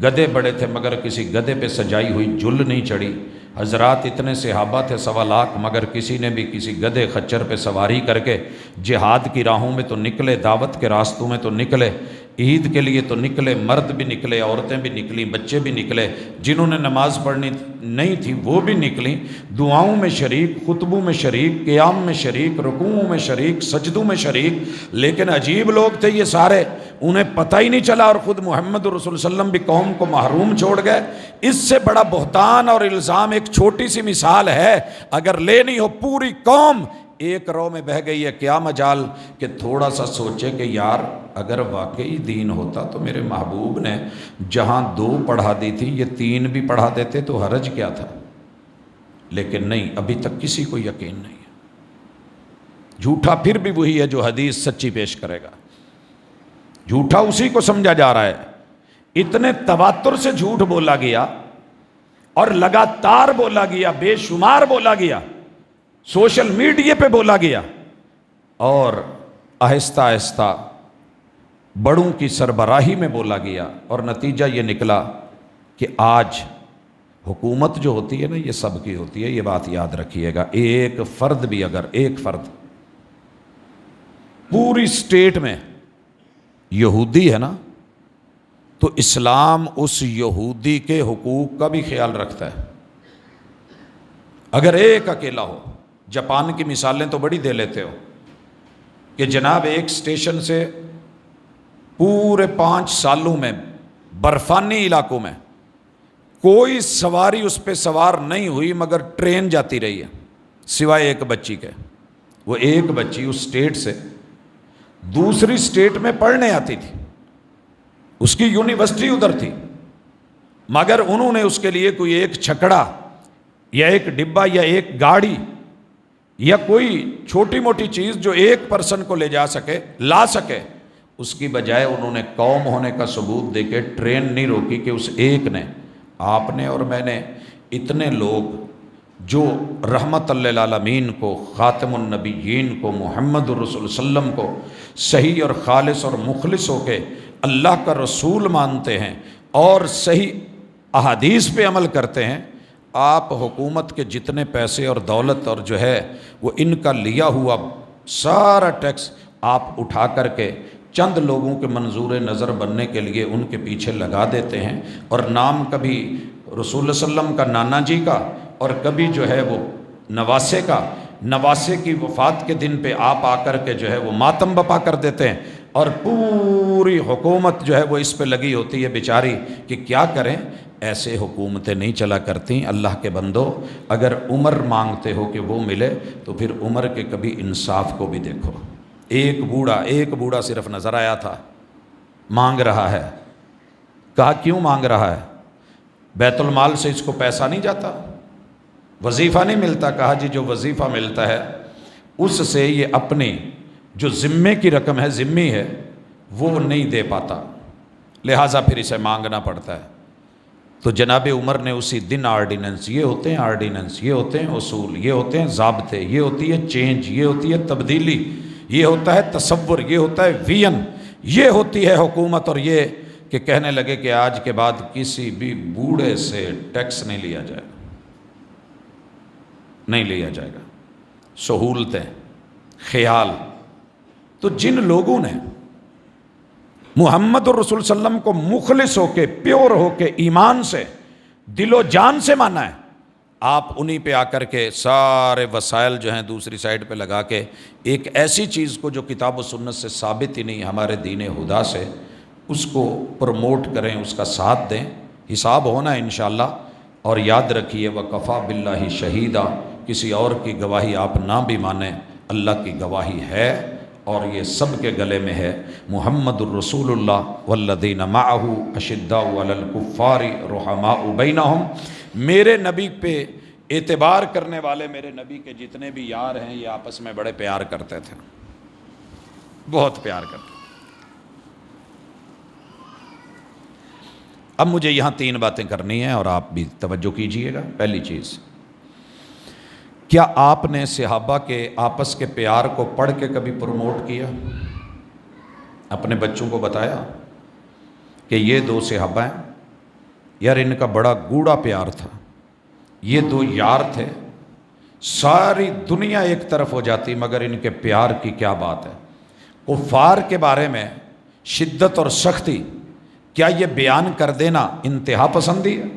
گدھے بڑے تھے مگر کسی گدھے پہ سجائی ہوئی جل نہیں چڑھی، حضرات اتنے صحابہ تھے 1.25 لاکھ مگر کسی نے بھی کسی گدھے خچر پہ سواری کر کے جہاد کی راہوں میں تو نکلے، دعوت کے راستوں میں تو نکلے، عید کے لیے تو نکلے، مرد بھی نکلے، عورتیں بھی نکلیں، بچے بھی نکلے، جنہوں نے نماز پڑھنی نہیں تھی وہ بھی نکلیں، دعاؤں میں شریک، خطبوں میں شریک، قیام میں شریک، رکوعوں میں شریک، سجدوں میں شریک، لیکن عجیب لوگ تھے یہ سارے، انہیں پتہ ہی نہیں چلا، اور خود محمد رسول اللہ علیہ وسلم بھی قوم کو محروم چھوڑ گئے۔ اس سے بڑا بہتان اور الزام ایک چھوٹی سی مثال ہے، اگر لینی ہو پوری قوم ایک رو میں بہہ گئی ہے، کیا مجال کہ تھوڑا سا سوچے کہ یار اگر واقعی دین ہوتا تو میرے محبوب نے جہاں 2 پڑھا دی تھی یہ 3 بھی پڑھا دیتے تو حرج کیا تھا، لیکن نہیں، ابھی تک کسی کو یقین نہیں ہے۔ جھوٹا پھر بھی وہی ہے جو حدیث سچی پیش کرے گا، جھوٹا اسی کو سمجھا جا رہا ہے۔ اتنے تواتر سے جھوٹ بولا گیا اور لگاتار بولا گیا، بے شمار بولا گیا، سوشل میڈیا پہ بولا گیا، اور آہستہ آہستہ بڑوں کی سربراہی میں بولا گیا، اور نتیجہ یہ نکلا کہ آج حکومت جو ہوتی ہے نا یہ سب کی ہوتی ہے، یہ بات یاد رکھیے گا۔ ایک فرد بھی اگر ایک فرد پوری اسٹیٹ میں یہودی ہے نا تو اسلام اس یہودی کے حقوق کا بھی خیال رکھتا ہے۔ اگر ایک اکیلا ہو، جاپان کی مثالیں تو بڑی دے لیتے ہو کہ جناب ایک اسٹیشن سے پورے 5 سالوں میں برفانی علاقوں میں کوئی سواری اس پہ سوار نہیں ہوئی مگر ٹرین جاتی رہی ہے سوائے ایک بچی کے۔ وہ ایک بچی اس اسٹیٹ سے دوسری اسٹیٹ میں پڑھنے آتی تھی، اس کی یونیورسٹی ادھر تھی، مگر انہوں نے اس کے لیے کوئی ایک چھکڑا یا ایک ڈبہ یا ایک گاڑی یا کوئی چھوٹی موٹی چیز جو ایک پرسن کو لے جا سکے لا سکے، اس کی بجائے انہوں نے قوم ہونے کا ثبوت دے کے ٹرین نہیں روکی کہ اس ایک نے، آپ نے اور میں نے، اتنے لوگ جو رحمت للعالمین کو، خاتم النبیین کو، محمد الرسول وسلم کو صحیح اور خالص اور مخلص ہو کے اللہ کا رسول مانتے ہیں اور صحیح احادیث پہ عمل کرتے ہیں، آپ حکومت کے جتنے پیسے اور دولت اور جو ہے وہ ان کا لیا ہوا سارا ٹیکس آپ اٹھا کر کے چند لوگوں کے منظور نظر بننے کے لیے ان کے پیچھے لگا دیتے ہیں، اور نام کبھی رسول اللہ صلی اللہ علیہ وسلم کا نانا جی کا اور کبھی جو ہے وہ نواسے کا، نواسے کی وفات کے دن پہ آپ آ کر کے جو ہے وہ ماتم بپا کر دیتے ہیں، اور پوری حکومت جو ہے وہ اس پہ لگی ہوتی ہے بیچاری کہ کیا کریں۔ ایسے حکومتیں نہیں چلا کرتی۔ اللہ کے بندو، اگر عمر مانگتے ہو کہ وہ ملے تو پھر عمر کے کبھی انصاف کو بھی دیکھو۔ ایک بوڑھا صرف نظر آیا تھا، مانگ رہا ہے، کہا کیوں مانگ رہا ہے؟ بیت المال سے اس کو پیسہ نہیں جاتا، وظیفہ نہیں ملتا؟ کہا جی جو وظیفہ ملتا ہے اس سے یہ اپنی جو ذمے کی رقم ہے، ذمی ہے، وہ نہیں دے پاتا، لہٰذا پھر اسے مانگنا پڑتا ہے۔ تو جناب عمر نے اسی دن آرڈیننس، یہ ہوتے ہیں آرڈیننس، یہ ہوتے ہیں اصول، یہ ہوتے ہیں ضابطے، یہ ہوتی ہے چینج، یہ ہوتی ہے تبدیلی، یہ ہوتا ہے تصور، یہ ہوتا ہے ویژن، یہ ہوتی ہے حکومت، اور یہ کہ کہنے لگے کہ آج کے بعد کسی بھی بوڑھے سے ٹیکس نہیں لیا جائے گا، نہیں لیا جائے گا، سہولتیں، خیال۔ تو جن لوگوں نے محمد الرسول صلی اللہ علیہ وسلم کو مخلص ہو کے، پیور ہو کے، ایمان سے، دل و جان سے مانا ہے، آپ انہی پہ آ کر کے سارے وسائل جو ہیں دوسری سائڈ پہ لگا کے ایک ایسی چیز کو جو کتاب و سنت سے ثابت ہی نہیں ہمارے دین خدا سے، اس کو پروموٹ کریں، اس کا ساتھ دیں۔ حساب ہونا ہے انشاءاللہ، اور یاد رکھیے وَكَفَى بِاللَّهِ شَهِيدًا، کسی اور کی گواہی آپ نہ بھی مانیں، اللہ کی گواہی ہے، اور یہ سب کے گلے میں ہے۔ محمد الرسول اللہ والذین معہ اشداء علی الکفار رحماء بینہم، میرے نبی پہ اعتبار کرنے والے میرے نبی کے جتنے بھی یار ہیں یہ آپس میں بڑے پیار کرتے تھے، بہت پیار کرتے۔ اب مجھے یہاں 3 باتیں کرنی ہیں اور آپ بھی توجہ کیجئے گا۔ پہلی چیز، کیا آپ نے صحابہ کے آپس کے پیار کو پڑھ کے کبھی پروموٹ کیا؟ اپنے بچوں کو بتایا کہ یہ 2 صحابہ ہیں یار، ان کا بڑا گوڑا پیار تھا، یہ 2 یار تھے، ساری دنیا ایک طرف ہو جاتی مگر ان کے پیار کی کیا بات ہے۔ کفار کے بارے میں شدت اور سختی، کیا یہ بیان کر دینا انتہا پسندی ہے؟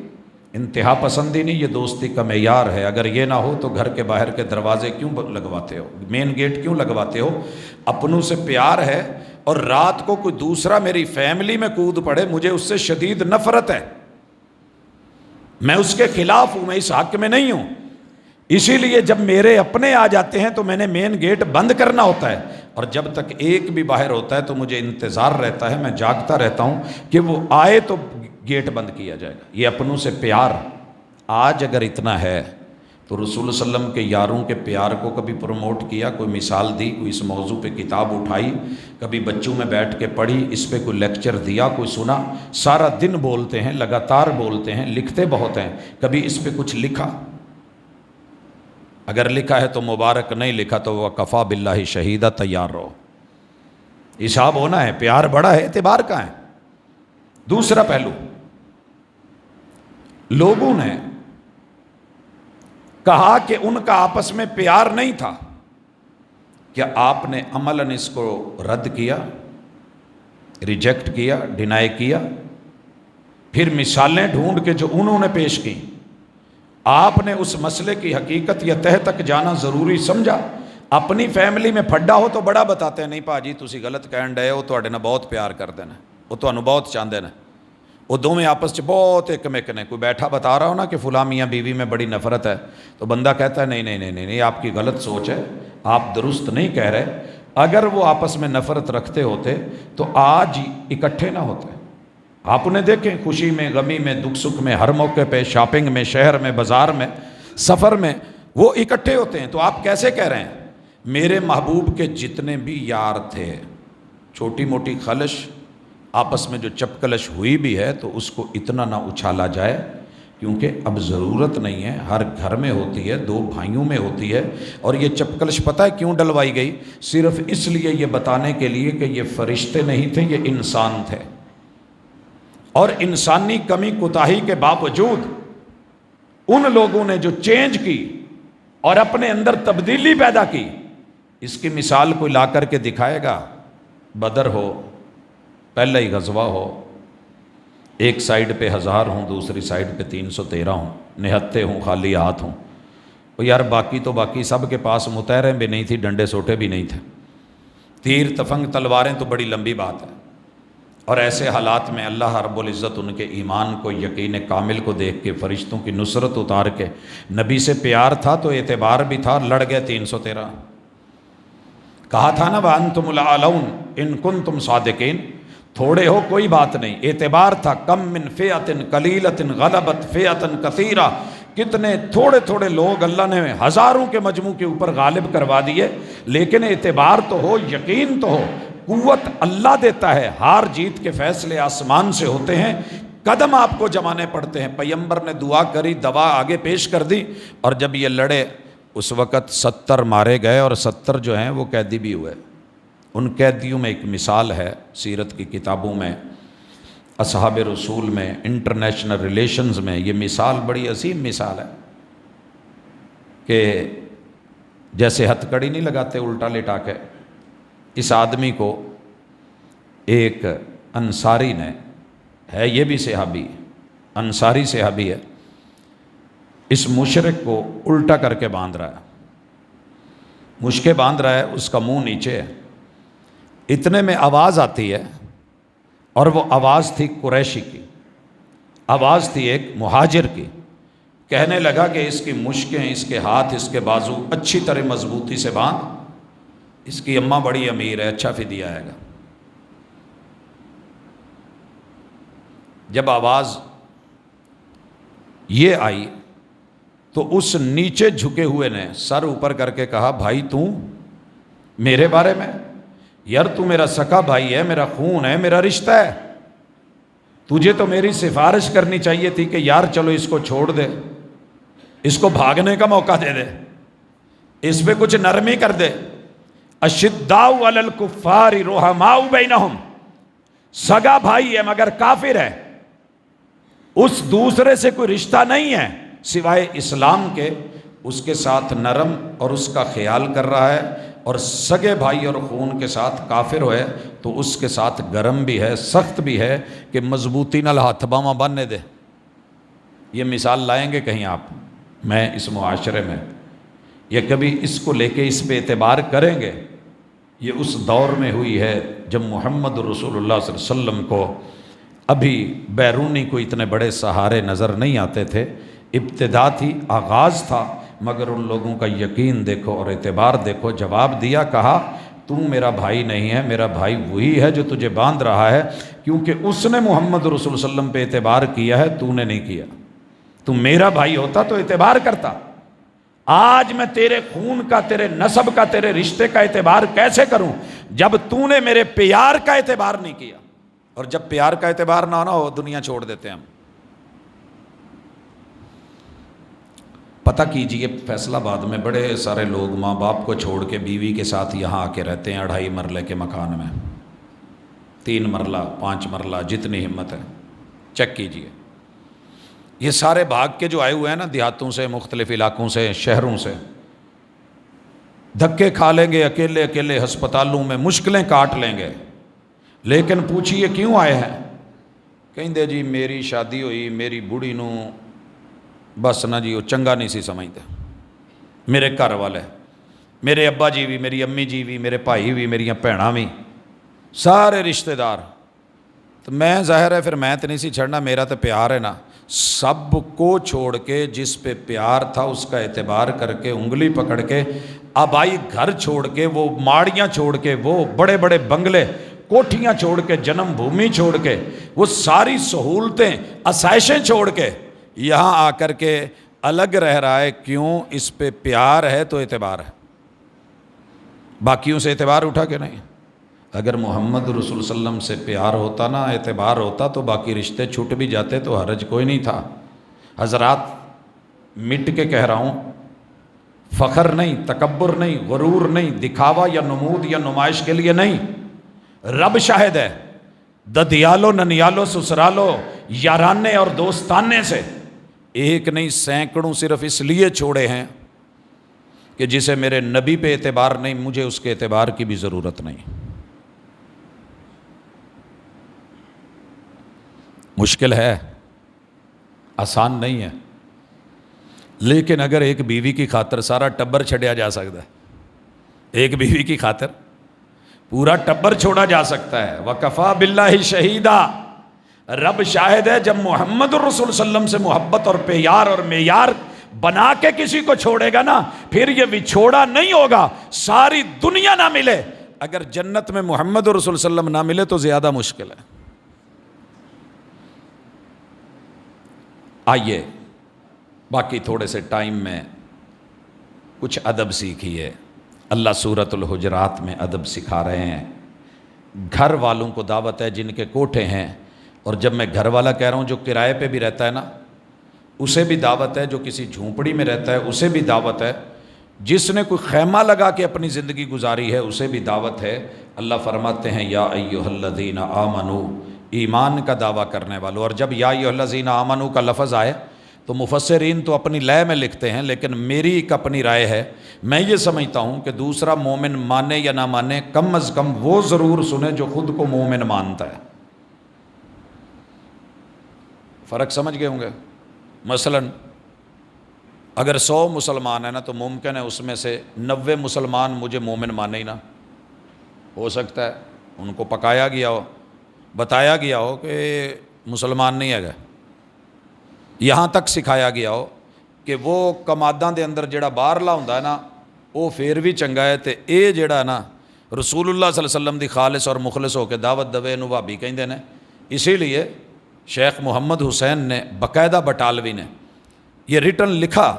انتہا پسندی نہیں، یہ دوستی کا معیار ہے۔ اگر یہ نہ ہو تو گھر کے باہر کے دروازے کیوں لگواتے ہو، مین گیٹ کیوں لگواتے ہو؟ اپنوں سے پیار ہے، اور رات کو کوئی دوسرا میری فیملی میں کود پڑے، مجھے اس سے شدید نفرت ہے، میں اس کے خلاف ہوں، میں اس حق میں نہیں ہوں۔ اسی لیے جب میرے اپنے آ جاتے ہیں تو میں نے مین گیٹ بند کرنا ہوتا ہے، اور جب تک ایک بھی باہر ہوتا ہے تو مجھے انتظار رہتا ہے، میں جاگتا رہتا ہوں کہ وہ آئے تو گیٹ بند کیا جائے گا۔ یہ اپنوں سے پیار آج اگر اتنا ہے تو رسول صلی اللہ علیہ وسلم کے یاروں کے پیار کو کبھی پروموٹ کیا؟ کوئی مثال دی؟ کوئی اس موضوع پہ کتاب اٹھائی؟ کبھی بچوں میں بیٹھ کے پڑھی؟ اس پہ کوئی لیکچر دیا؟ کوئی سنا؟ سارا دن بولتے ہیں، لگاتار بولتے ہیں، لکھتے بہت ہیں، کبھی اس پہ کچھ لکھا؟ اگر لکھا ہے تو مبارک، نہیں لکھا تو وہ کفا باللہ شہیدہ، تیار رہو، حساب ہونا ہے۔ پیار بڑا ہے، اعتبار کہاں ہے؟ دوسرا پہلو، لوگوں نے کہا کہ ان کا آپس میں پیار نہیں تھا، کیا آپ نے عملاً اس کو رد کیا، ریجیکٹ کیا، ڈینائی کیا؟ پھر مثالیں ڈھونڈ کے جو انہوں نے پیش کی، آپ نے اس مسئلے کی حقیقت یا تہ تک جانا ضروری سمجھا؟ اپنی فیملی میں پھڈا ہو تو بڑا بتاتے ہیں، نہیں پاجی تسی غلط کہن ڈے ہو، تواڈے نال بہت پیار کردے نے، وہ تانوں بہت چاہندے نے، وہ دونوں آپس چ بہت ایک مک نے۔ کوئی بیٹھا بتا رہا ہو نا کہ فلاں میاں بیوی میں بڑی نفرت ہے، تو بندہ کہتا ہے نہیں نہیں نہیں نہیں، آپ کی غلط سوچ ہے، آپ درست نہیں کہہ رہے۔ اگر وہ آپس میں نفرت رکھتے ہوتے تو آج اکٹھے نہ ہوتے۔ آپ انہیں دیکھیں، خوشی میں، غمی میں، دکھ سکھ میں، ہر موقع پہ، شاپنگ میں، شہر میں، بازار میں، سفر میں، وہ اکٹھے ہوتے ہیں۔ تو آپ کیسے کہہ رہے ہیں؟ میرے محبوب کے جتنے بھی یار تھے، چھوٹی موٹی خلش آپس میں جو چپکلش ہوئی بھی ہے تو اس کو اتنا نہ اچھالا جائے، کیونکہ اب ضرورت نہیں ہے، ہر گھر میں ہوتی ہے، 2 بھائیوں میں ہوتی ہے۔ اور یہ چپکلش پتہ ہے کیوں ڈلوائی گئی؟ صرف اس لیے، یہ بتانے کے لیے کہ یہ فرشتے نہیں تھے، یہ انسان تھے، اور انسانی کمی کوتاہی کے باوجود ان لوگوں نے جو چینج کی اور اپنے اندر تبدیلی پیدا کی، اس کی مثال کوئی لا کر کے دکھائے گا؟ بدر ہو، پہلا ہی غزوہ ہو، ایک سائیڈ پہ 1000 ہوں، دوسری سائیڈ پہ 313 ہوں، نہتے ہوں، خالی ہاتھ ہوں، اور یار باقی تو باقی سب کے پاس مطہریں بھی نہیں تھی، ڈنڈے سوٹے بھی نہیں تھے، تیر تفنگ تلواریں تو بڑی لمبی بات ہے۔ اور ایسے حالات میں اللہ رب العزت ان کے ایمان کو، یقین کامل کو دیکھ کے، فرشتوں کی نصرت اتار کے، نبی سے پیار تھا تو اعتبار بھی تھا، لڑ گئے 313۔ کہا تھا نا وَأَنْتُمُ الْأَعْلَوْنَ إِن كُنتُمْ صَادِقِينَ، تھوڑے ہو کوئی بات نہیں، اعتبار تھا۔ کم من فئۃ قلیلۃ غلبت فئۃ کثیرہ، کتنے تھوڑے تھوڑے لوگ اللہ نے ہزاروں کے مجموع کے اوپر غالب کروا دیے، لیکن اعتبار تو ہو، یقین تو ہو۔ قوت اللہ دیتا ہے، ہار جیت کے فیصلے آسمان سے ہوتے ہیں، قدم آپ کو جمانے پڑتے ہیں۔ پیغمبر نے دعا کری، دوا آگے پیش کر دی، اور جب یہ لڑے اس وقت 70 مارے گئے، اور 70 جو ہیں وہ قیدی بھی ہوئے۔ ان قیدیوں میں ایک مثال ہے سیرت کی کتابوں میں، اصحاب رسول میں، انٹرنیشنل ریلیشنز میں، یہ مثال بڑی عظیم مثال ہے کہ جیسے ہتھ کڑی نہیں لگاتے الٹا لٹا کے، اس آدمی کو ایک انصاری نے، ہے یہ بھی صحابی، انصاری صحابی ہے، اس مشرک کو الٹا کر کے باندھ رہا ہے، مشکے باندھ رہا ہے، اس کا منہ نیچے ہے۔ اتنے میں آواز آتی ہے، اور وہ آواز تھی قریشی کی، آواز تھی ایک مہاجر کی۔ کہنے لگا کہ اس کی مشکیں، اس کے ہاتھ، اس کے بازو اچھی طرح مضبوطی سے باندھ، اس کی اماں بڑی امیر ہے، اچھا فدیہ آئے گا۔ جب آواز یہ آئی تو اس نیچے جھکے ہوئے نے سر اوپر کر کے کہا، بھائی تو میرے بارے میں؟ یار تو میرا سکا بھائی ہے، میرا خون ہے، میرا رشتہ ہے، تجھے تو میری سفارش کرنی چاہیے تھی کہ یار چلو اس کو چھوڑ دے، اس کو بھاگنے کا موقع دے دے، اس پہ کچھ نرمی کر دے۔ اشداء علی الکفار رحماء بینہم، سگا بھائی ہے مگر کافر ہے، اس دوسرے سے کوئی رشتہ نہیں ہے سوائے اسلام کے، اس کے ساتھ نرم اور اس کا خیال کر رہا ہے، اور سگے بھائی اور خون کے ساتھ کافر ہوئے تو اس کے ساتھ گرم بھی ہے، سخت بھی ہے کہ مضبوطی نال ہاتھ باواں بننے دے۔ یہ مثال لائیں گے کہیں آپ میں اس معاشرے میں، یا کبھی اس کو لے کے اس پہ اعتبار کریں گے؟ یہ اس دور میں ہوئی ہے جب محمد رسول اللہ صلی اللہ علیہ وسلم کو ابھی بیرونی کو اتنے بڑے سہارے نظر نہیں آتے تھے، ابتدا تھی، آغاز تھا، مگر ان لوگوں کا یقین دیکھو اور اعتبار دیکھو۔ جواب دیا، کہا تو میرا بھائی نہیں ہے، میرا بھائی وہی ہے جو تجھے باندھ رہا ہے، کیونکہ اس نے محمد رسول اللہ علیہ وسلم پہ اعتبار کیا ہے، تو نے نہیں کیا۔ تو میرا بھائی ہوتا تو اعتبار کرتا۔ آج میں تیرے خون کا، تیرے نسب کا، تیرے رشتے کا اعتبار کیسے کروں جب تو نے میرے پیار کا اعتبار نہیں کیا؟ اور جب پیار کا اعتبار نہ ہو دنیا چھوڑ دیتے ہیں ہم۔ پتہ کیجئے فیصل آباد میں بڑے سارے لوگ ماں باپ کو چھوڑ کے بیوی کے ساتھ یہاں آ کے رہتے ہیں 2.5 مرلے کے مکان میں، 3 مرلہ 5 مرلہ، جتنی ہمت ہے چیک کیجئے۔ یہ سارے بھاگ کے جو آئے ہوئے ہیں نا دیہاتوں سے، مختلف علاقوں سے، شہروں سے، دھکے کھا لیں گے اکیلے اکیلے ہسپتالوں میں، مشکلیں کاٹ لیں گے، لیکن پوچھئے کیوں آئے ہیں؟ کہیں دے جی میری شادی ہوئی، میری بڑھی نو بس نہ جی وہ چنگا نہیں سی سمجھتے، میرے گھر والے، میرے ابا جی بھی، میری امی جی بھی، میرے بھائی بھی، میری بھیناں بھی، سارے رشتہ دار، تو میں ظاہر ہے پھر میں تو نہیں سی چھڑنا، میرا تو پیار ہے نا۔ سب کو چھوڑ کے جس پہ پیار تھا اس کا اعتبار کر کے انگلی پکڑ کے آبائی گھر چھوڑ کے، وہ ماڑیاں چھوڑ کے، وہ بڑے بڑے بنگلے کوٹھیاں چھوڑ کے، جنم بھومی چھوڑ کے، وہ ساری سہولتیں آسائشیں چھوڑ کے یہاں آ کر کے الگ رہ رہا ہے۔ کیوں؟ اس پہ پیار ہے تو اعتبار ہے۔ باقیوں سے اعتبار اٹھا کے نہیں۔ اگر محمد رسول صلی اللہ علیہ وسلم سے پیار ہوتا نا، اعتبار ہوتا، تو باقی رشتے چھوٹ بھی جاتے تو حرج کوئی نہیں تھا۔ حضرات مٹ کے کہہ رہا ہوں، فخر نہیں، تکبر نہیں، غرور نہیں، دکھاوا یا نمود یا نمائش کے لیے نہیں، رب شاہد ہے، ددیالو ننیالو سسرالو یارانے اور دوستانے سے ایک نہیں سینکڑوں صرف اس لیے چھوڑے ہیں کہ جسے میرے نبی پہ اعتبار نہیں، مجھے اس کے اعتبار کی بھی ضرورت نہیں۔ مشکل ہے، آسان نہیں ہے، لیکن اگر ایک بیوی کی خاطر سارا ٹبر چھڑیا جا سکتا ہے، ایک بیوی کی خاطر پورا ٹبر چھوڑا جا سکتا ہے۔ وَكَفَى بِاللَّهِ شَهِيدًا، رب شاہد ہے جب محمد الرسول صلی اللہ علیہ وسلم سے محبت اور پیار اور معیار بنا کے کسی کو چھوڑے گا نا، پھر یہ بچھوڑا نہیں ہوگا، ساری دنیا نہ ملے، اگر جنت میں محمد الرسول صلی اللہ علیہ وسلم نہ ملے تو زیادہ مشکل ہے۔ آئیے باقی تھوڑے سے ٹائم میں کچھ ادب سیکھیے۔ اللہ سورۃ الحجرات میں ادب سکھا رہے ہیں۔ گھر والوں کو دعوت ہے جن کے کوٹھے ہیں، اور جب میں گھر والا کہہ رہا ہوں جو کرائے پہ بھی رہتا ہے نا، اسے بھی دعوت ہے، جو کسی جھونپڑی میں رہتا ہے اسے بھی دعوت ہے، جس نے کوئی خیمہ لگا کے اپنی زندگی گزاری ہے اسے بھی دعوت ہے۔ اللہ فرماتے ہیں یا ایھا الذین آمنو، ایمان کا دعویٰ کرنے والوں۔ اور جب یا ایھا الذین آمنو کا لفظ آئے تو مفسرین تو اپنی لے میں لکھتے ہیں، لیکن میری ایک اپنی رائے ہے، میں یہ سمجھتا ہوں کہ دوسرا مومن مانے یا نہ مانے، کم از کم وہ ضرور سنے جو خود کو مومن مانتا ہے۔ فرق سمجھ گئے ہوں گے؟ مثلا اگر 100 مسلمان ہیں نا تو ممکن ہے اس میں سے 90 مسلمان مجھے مومن مانے ہی نہ، ہو سکتا ہے ان کو پکایا گیا ہو، بتایا گیا ہو کہ مسلمان نہیں ہے گا، یہاں تک سکھایا گیا ہو کہ وہ کماداں دے اندر جڑا باہرلا ہوندا ہے نا وہ پھر بھی چنگا ہے، تے اے جڑا نا رسول اللہ صلی اللہ علیہ وسلم دی خالص اور مخلص ہو کے دعوت دوے نو بھابی کہندے نے۔ اسی لیے شیخ محمد حسین نے باقاعدہ بٹالوی نے یہ ریٹن لکھا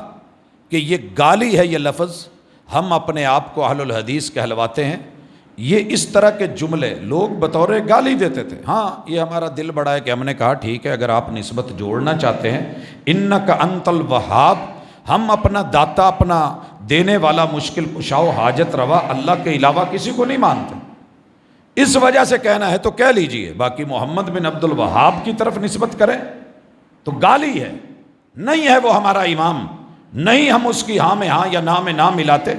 کہ یہ گالی ہے، یہ لفظ ہم اپنے آپ کو اہل الحدیث کہلواتے ہیں، یہ اس طرح کے جملے لوگ بطور گالی دیتے تھے. ہاں یہ ہمارا دل بڑا ہے کہ ہم نے کہا ٹھیک ہے اگر آپ نسبت جوڑنا چاہتے ہیں انک انت الوہاب، ہم اپنا داتا، اپنا دینے والا، مشکل کشاؤ، حاجت روا اللہ کے علاوہ کسی کو نہیں مانتے، اس وجہ سے کہنا ہے تو کہہ لیجئے. باقی محمد بن عبد الوہاب کی طرف نسبت کریں تو گالی ہے. نہیں ہے وہ ہمارا امام، نہیں ہم اس کی ہاں میں ہاں یا نہ میں نہ ملاتے.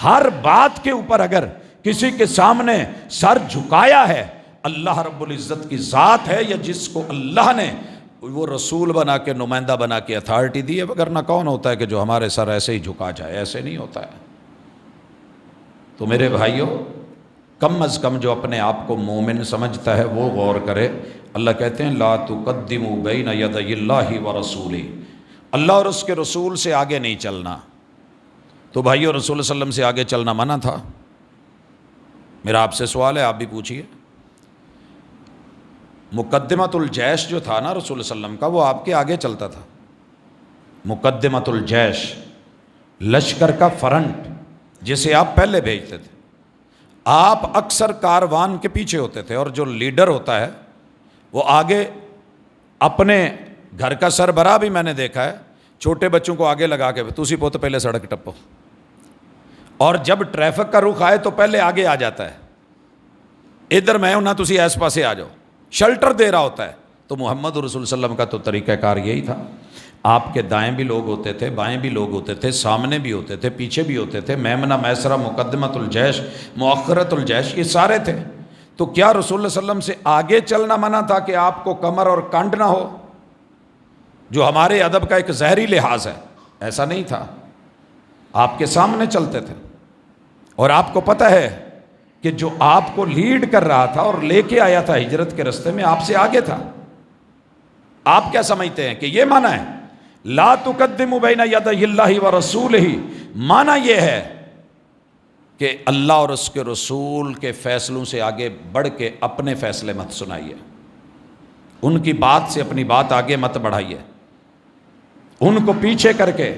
ہر بات کے اوپر اگر کسی کے سامنے سر جھکایا ہے، اللہ رب العزت کی ذات ہے یا جس کو اللہ نے وہ رسول بنا کے، نمائندہ بنا کے اتھارٹی دی ہے، وگرنہ کون ہوتا ہے کہ جو ہمارے سر ایسے ہی جھکا جائے؟ ایسے نہیں ہوتا ہے. تو میرے بھائیوں، کم از کم جو اپنے آپ کو مومن سمجھتا ہے وہ غور کرے. اللہ کہتے ہیں لا تقدموا بین یدی اللہ ورسولہ، اللہ اور اس کے رسول سے آگے نہیں چلنا. تو بھائیو رسول اللہ علیہ وسلم سے آگے چلنا منع تھا. میرا آپ سے سوال ہے، آپ بھی پوچھیے. مقدمۃ الجیش جو تھا نا رسول اللہ علیہ وسلم کا، وہ آپ کے آگے چلتا تھا. مقدمۃ الجیش، لشکر کا فرنٹ جسے آپ پہلے بھیجتے تھے. آپ اکثر کاروان کے پیچھے ہوتے تھے، اور جو لیڈر ہوتا ہے وہ آگے، اپنے گھر کا سربراہ بھی میں نے دیکھا ہے چھوٹے بچوں کو آگے لگا کے تسی پوت پہلے سڑک ٹپو، اور جب ٹریفک کا رخ آئے تو پہلے آگے آ جاتا ہے، ادھر میں ہوں نا تسی ایس پاسے آ جاؤ، شلٹر دے رہا ہوتا ہے. تو محمد رسول صلی اللہ علیہ وسلم کا تو طریقہ کار یہی تھا. آپ کے دائیں بھی لوگ ہوتے تھے، بائیں بھی لوگ ہوتے تھے، سامنے بھی ہوتے تھے، پیچھے بھی ہوتے تھے، میمنہ میسرہ، مقدمۃ الجیش، مؤخرۃ الجیش، یہ سارے تھے. تو کیا رسول اللہ صلی اللہ علیہ وسلم سے آگے چلنا منع تھا کہ آپ کو کمر اور کنڈ نہ ہو، جو ہمارے ادب کا ایک ظاہری لحاظ ہے؟ ایسا نہیں تھا. آپ کے سامنے چلتے تھے، اور آپ کو پتہ ہے کہ جو آپ کو لیڈ کر رہا تھا اور لے کے آیا تھا ہجرت کے رستے میں، آپ سے آگے تھا. آپ کیا سمجھتے ہیں کہ یہ معنی ہے لا تقدموا بین یدی اللہ ورسولہ؟ معنی یہ ہے کہ اللہ اور اس کے رسول کے فیصلوں سے آگے بڑھ کے اپنے فیصلے مت سنائیے، ان کی بات سے اپنی بات آگے مت بڑھائیے، ان کو پیچھے کر کے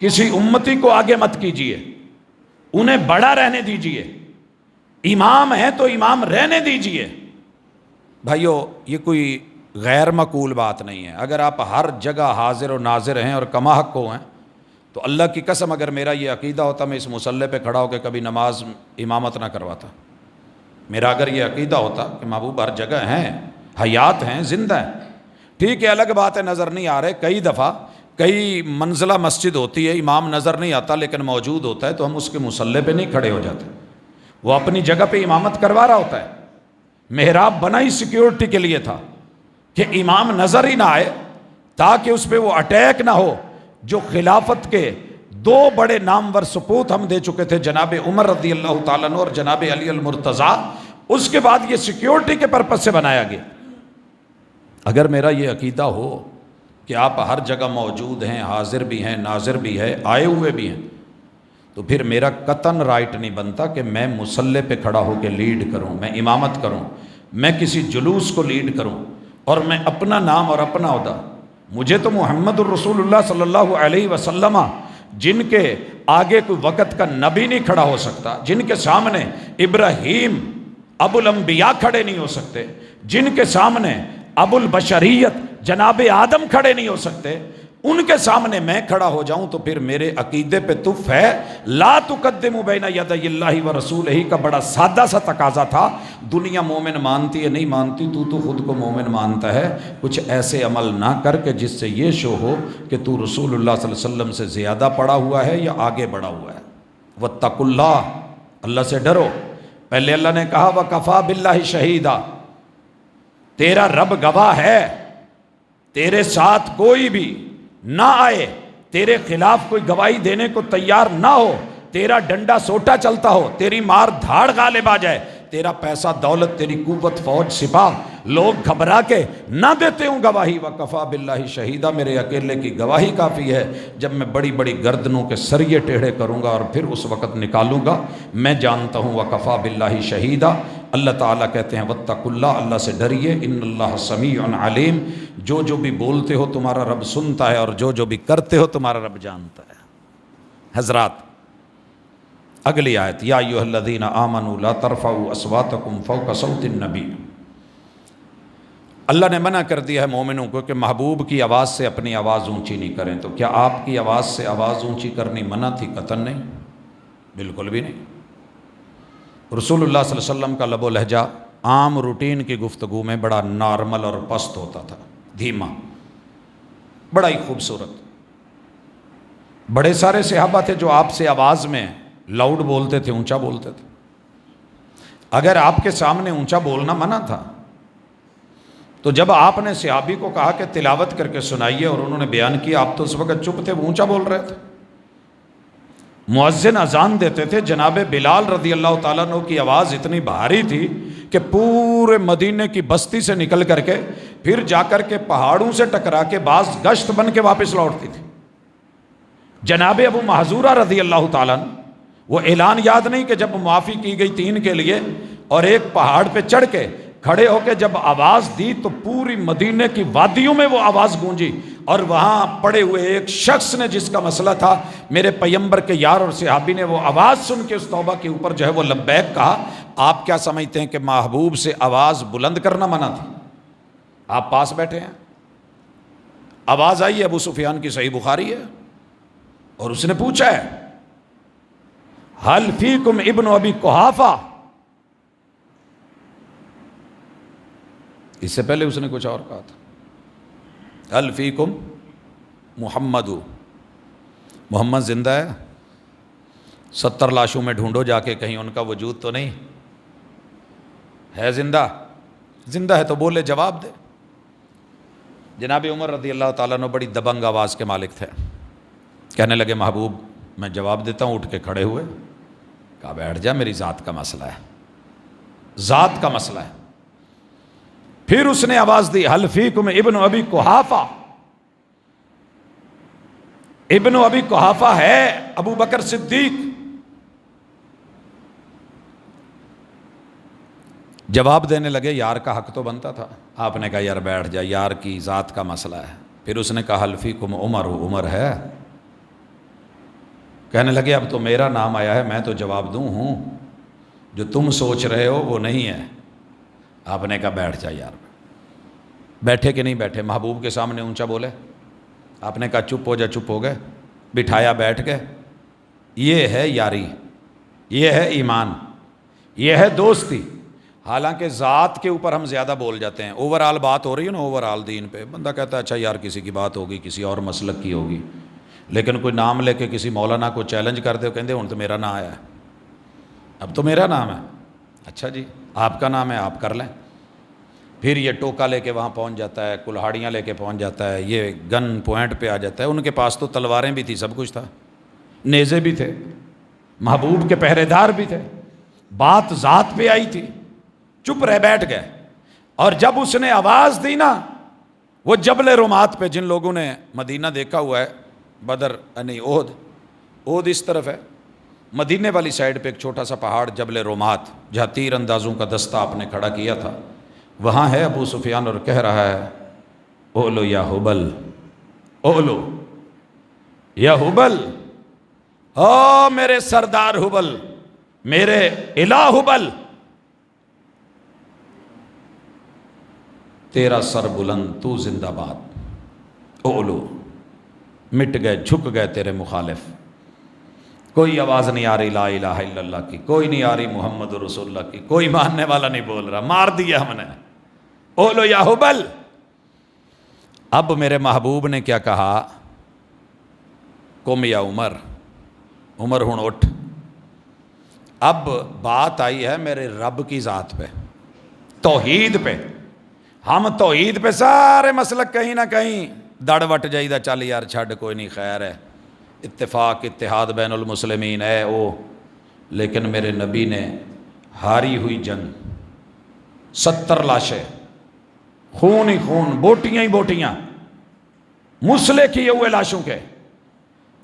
کسی امتی کو آگے مت کیجیے، انہیں بڑا رہنے دیجیے. امام ہے تو امام رہنے دیجیے. بھائیو یہ کوئی غیر معقول بات نہیں ہے. اگر آپ ہر جگہ حاضر و ناظر ہیں اور کما حق کو ہیں تو اللہ کی قسم اگر میرا یہ عقیدہ ہوتا میں اس مصلی پہ کھڑا ہو کے کبھی نماز امامت نہ کرواتا. میرا اگر یہ عقیدہ ہوتا کہ محبوب ہر جگہ ہیں، حیات ہیں، زندہ ہیں، ٹھیک ہے الگ بات ہے نظر نہیں آ رہے. کئی دفعہ کئی منزلہ مسجد ہوتی ہے، امام نظر نہیں آتا لیکن موجود ہوتا ہے، تو ہم اس کے مصلی پہ نہیں کھڑے ہو جاتے. وہ اپنی جگہ پہ امامت کروا رہا ہوتا ہے. محراب بنا ہی سیکیورٹی کے لیے تھا کہ امام نظر ہی نہ آئے، تاکہ اس پہ وہ اٹیک نہ ہو. جو خلافت کے دو بڑے نامور سپوت ہم دے چکے تھے، جناب عمر رضی اللہ تعالیٰ عنہ اور جناب علی المرتضیٰ، اس کے بعد یہ سیکیورٹی کے پرپس سے بنایا گیا. اگر میرا یہ عقیدہ ہو کہ آپ ہر جگہ موجود ہیں، حاضر بھی ہیں، ناظر بھی ہے، آئے ہوئے بھی ہیں، تو پھر میرا قطعاً رائٹ نہیں بنتا کہ میں مصلی پہ کھڑا ہو کے لیڈ کروں، میں امامت کروں، میں کسی جلوس کو لیڈ کروں، اور میں اپنا نام اور اپنا عہدہ. مجھے تو محمد الرسول اللہ صلی اللہ علیہ وسلم، جن کے آگے کوئی وقت کا نبی نہیں کھڑا ہو سکتا، جن کے سامنے ابراہیم ابو الانبیاء کھڑے نہیں ہو سکتے، جن کے سامنے ابو البشریت جناب آدم کھڑے نہیں ہو سکتے، ان کے سامنے میں کھڑا ہو جاؤں تو پھر میرے عقیدے پہ تف ہے. لا تقدموا بین یدی اللہ ورسولہ کا بڑا سادہ سا تقاضا تھا. دنیا مومن مانتی ہے نہیں مانتی، تو خود کو مومن مانتا ہے. کچھ ایسے عمل نہ کر کے جس سے یہ شو ہو کہ تو رسول اللہ صلی اللہ علیہ وسلم سے زیادہ پڑا ہوا ہے یا آگے بڑھا ہوا ہے. واتقوا اللہ، اللہ سے ڈرو. پہلے اللہ نے کہا وکفیٰ باللہ شہیدا، تیرا رب گواہ ہے. تیرے ساتھ کوئی بھی نہ آئے، تیرے خلاف کوئی گواہی دینے کو تیار نہ ہو، تیرا ڈنڈا سوٹا چلتا ہو، تیری مار دھاڑ غالب آ جائے، تیرا پیسہ دولت، تیری قوت، فوج، سپاہ، لوگ گھبرا کے نہ دیتے ہوں گواہی، وکفیٰ باللہ شہیدہ، میرے اکیلے کی گواہی کافی ہے. جب میں بڑی بڑی گردنوں کے سریے ٹیڑھے کروں گا اور پھر اس وقت نکالوں گا، میں جانتا ہوں وکفیٰ باللہ شہیدہ. اللہ تعالیٰ کہتے ہیں واتقوا اللہ، اللہ سے ڈریے. ان اللہ سمیع علیم، جو بھی بولتے ہو تمہارا رب سنتا ہے، اور جو بھی کرتے ہو تمہارا رب جانتا ہے. حضرات اگلی آیت یا ایھا الذین آمنوا لا ترفعوا اصواتکم فوق صوت النبی. اللہ نے منع کر دیا ہے مومنوں کو کہ محبوب کی آواز سے اپنی آواز اونچی نہیں کریں. تو کیا آپ کی آواز سے آواز اونچی کرنی منع تھی؟ قطعاً نہیں، بالکل بھی نہیں. رسول اللہ صلی اللہ علیہ وسلم کا لب و لہجہ عام روٹین کی گفتگو میں بڑا نارمل اور پست ہوتا تھا، دھیما، بڑا ہی خوبصورت. بڑے سارے صحابہ تھے جو آپ سے آواز میں لاؤڈ بولتے تھے، اونچا بولتے تھے. اگر آپ کے سامنے اونچا بولنا منع تھا تو جب آپ نے صحابی کو کہا کہ تلاوت کر کے سنائیے اور انہوں نے بیان کیا، آپ تو اس وقت چپ تھے، وہ اونچا بول رہے تھے. مؤذن اذان دیتے تھے، جناب بلال رضی اللہ تعالیٰ عنہ کی آواز اتنی بھاری تھی کہ پورے مدینے کی بستی سے نکل کر کے پھر جا کر کے پہاڑوں سے ٹکرا کے بعض گشت بن کے واپس لوٹتی تھی. جناب ابو محذورہ رضی اللہ تعالیٰ عنہ، وہ اعلان یاد نہیں کہ جب معافی کی گئی 3 کے لیے اور ایک پہاڑ پہ چڑھ کے کھڑے ہو کے جب آواز دی تو پوری مدینے کی وادیوں میں وہ آواز گونجی، اور وہاں پڑے ہوئے ایک شخص نے جس کا مسئلہ تھا میرے پیغمبر کے یار اور صحابی نے وہ آواز سن کے اس توبہ کے اوپر جو ہے وہ لبیک کہا. آپ کیا سمجھتے ہیں کہ محبوب سے آواز بلند کرنا منع تھی؟ آپ پاس بیٹھے ہیں، آواز آئی ہے، ابو سفیان کی صحیح بخاری ہے، اور اس نے پوچھا ہے حل فیکم ابن ابی قحافہ. اس سے پہلے اس نے کچھ اور کہا تھا، حل فیکم محمد، محمد زندہ ہے؟ 70 لاشوں میں ڈھونڈو جا کے، کہیں ان کا وجود تو نہیں ہے؟ زندہ زندہ ہے تو بولے، جواب دے. جناب عمر رضی اللہ تعالیٰ عنہ بڑی دبنگ آواز کے مالک تھے. کہنے لگے محبوب میں جواب دیتا ہوں. اٹھ کے کھڑے ہوئے، کہا بیٹھ جا، میری ذات کا مسئلہ ہے، ذات کا مسئلہ ہے. پھر اس نے آواز دی حل فیکم ابن ابی قحافہ. ابن ابی قحافہ ہے ابو بکر صدیق. جواب دینے لگے، یار کا حق تو بنتا تھا. آپ نے کہا یار بیٹھ جا، یار کی ذات کا مسئلہ ہے. پھر اس نے کہا حل فیکم عمر، عمر ہے؟ کہنے لگے اب تو میرا نام آیا ہے، میں تو جواب دوں ہوں، جو تم سوچ رہے ہو وہ نہیں ہے. آپ نے کہا بیٹھ جا یار. بیٹھے کہ نہیں بیٹھے؟ محبوب کے سامنے اونچا بولے. آپ نے کہا چپ ہو جا، چپ ہو گئے. بٹھایا، بیٹھ گئے. یہ ہے یاری، یہ ہے ایمان، یہ ہے دوستی. حالانکہ ذات کے اوپر ہم زیادہ بول جاتے ہیں. اوور آل بات ہو رہی ہے نا، اوور آل دین پہ، بندہ کہتا ہے اچھا یار کسی کی بات ہوگی، کسی اور مسلک کی ہوگی. لیکن کوئی نام لے کے کسی مولانا کو چیلنج کر دے، کہتے ہوں تو میرا نام آیا ہے، اب تو میرا نام ہے. اچھا جی آپ کا نام ہے، آپ کر لیں. پھر یہ ٹوکا لے کے وہاں پہنچ جاتا ہے، کلہاڑیاں لے کے پہنچ جاتا ہے، یہ گن پوائنٹ پہ آ جاتا ہے. ان کے پاس تو تلواریں بھی تھی، سب کچھ تھا، نیزے بھی تھے، محبوب کے پہرے دار بھی تھے. بات ذات پہ آئی تھی، چپ رہ بیٹھ گئے. اور جب اس نے آواز دی نا، وہ جبل رمات پہ، جن لوگوں نے مدینہ دیکھا ہوا ہے، بدر نہیں احد اس طرف ہے، مدینے والی سائڈ پہ ایک چھوٹا سا پہاڑ جبل رمات، جہاں تیر اندازوں کا دستہ آپ نے کھڑا کیا تھا، وہاں ہے ابو سفیان اور کہہ رہا ہے اولو یا حبل، اولو یا حبل، او میرے سردار حبل، میرے الہ حبل، تیرا سر بلند، تو زندہ باد. اولو مٹ گئے، جھک گئے تیرے مخالف. کوئی آواز نہیں آ رہی لا الہ الا اللہ کی، کوئی نہیں آ رہی محمد رسول اللہ کی، کوئی ماننے والا نہیں بول رہا، مار دیا ہم نے. اولو یا حبل. اب میرے محبوب نے کیا کہا؟ قم یا عمر، عمر ہن اٹھ. اب بات آئی ہے میرے رب کی ذات پہ، توحید پہ. ہم توحید پہ سارے مسلک کہیں نہ کہیں دڑ وٹ جائی دا، چل یار چھڈ کوئی نہیں، خیر ہے، اتفاق اتحاد بین المسلمین ہے او. لیکن میرے نبی نے ہاری ہوئی جنگ، 70 لاشیں، خون ہی خون، بوٹیاں ہی بوٹیاں، مسلح کیے ہوئے لاشوں کے،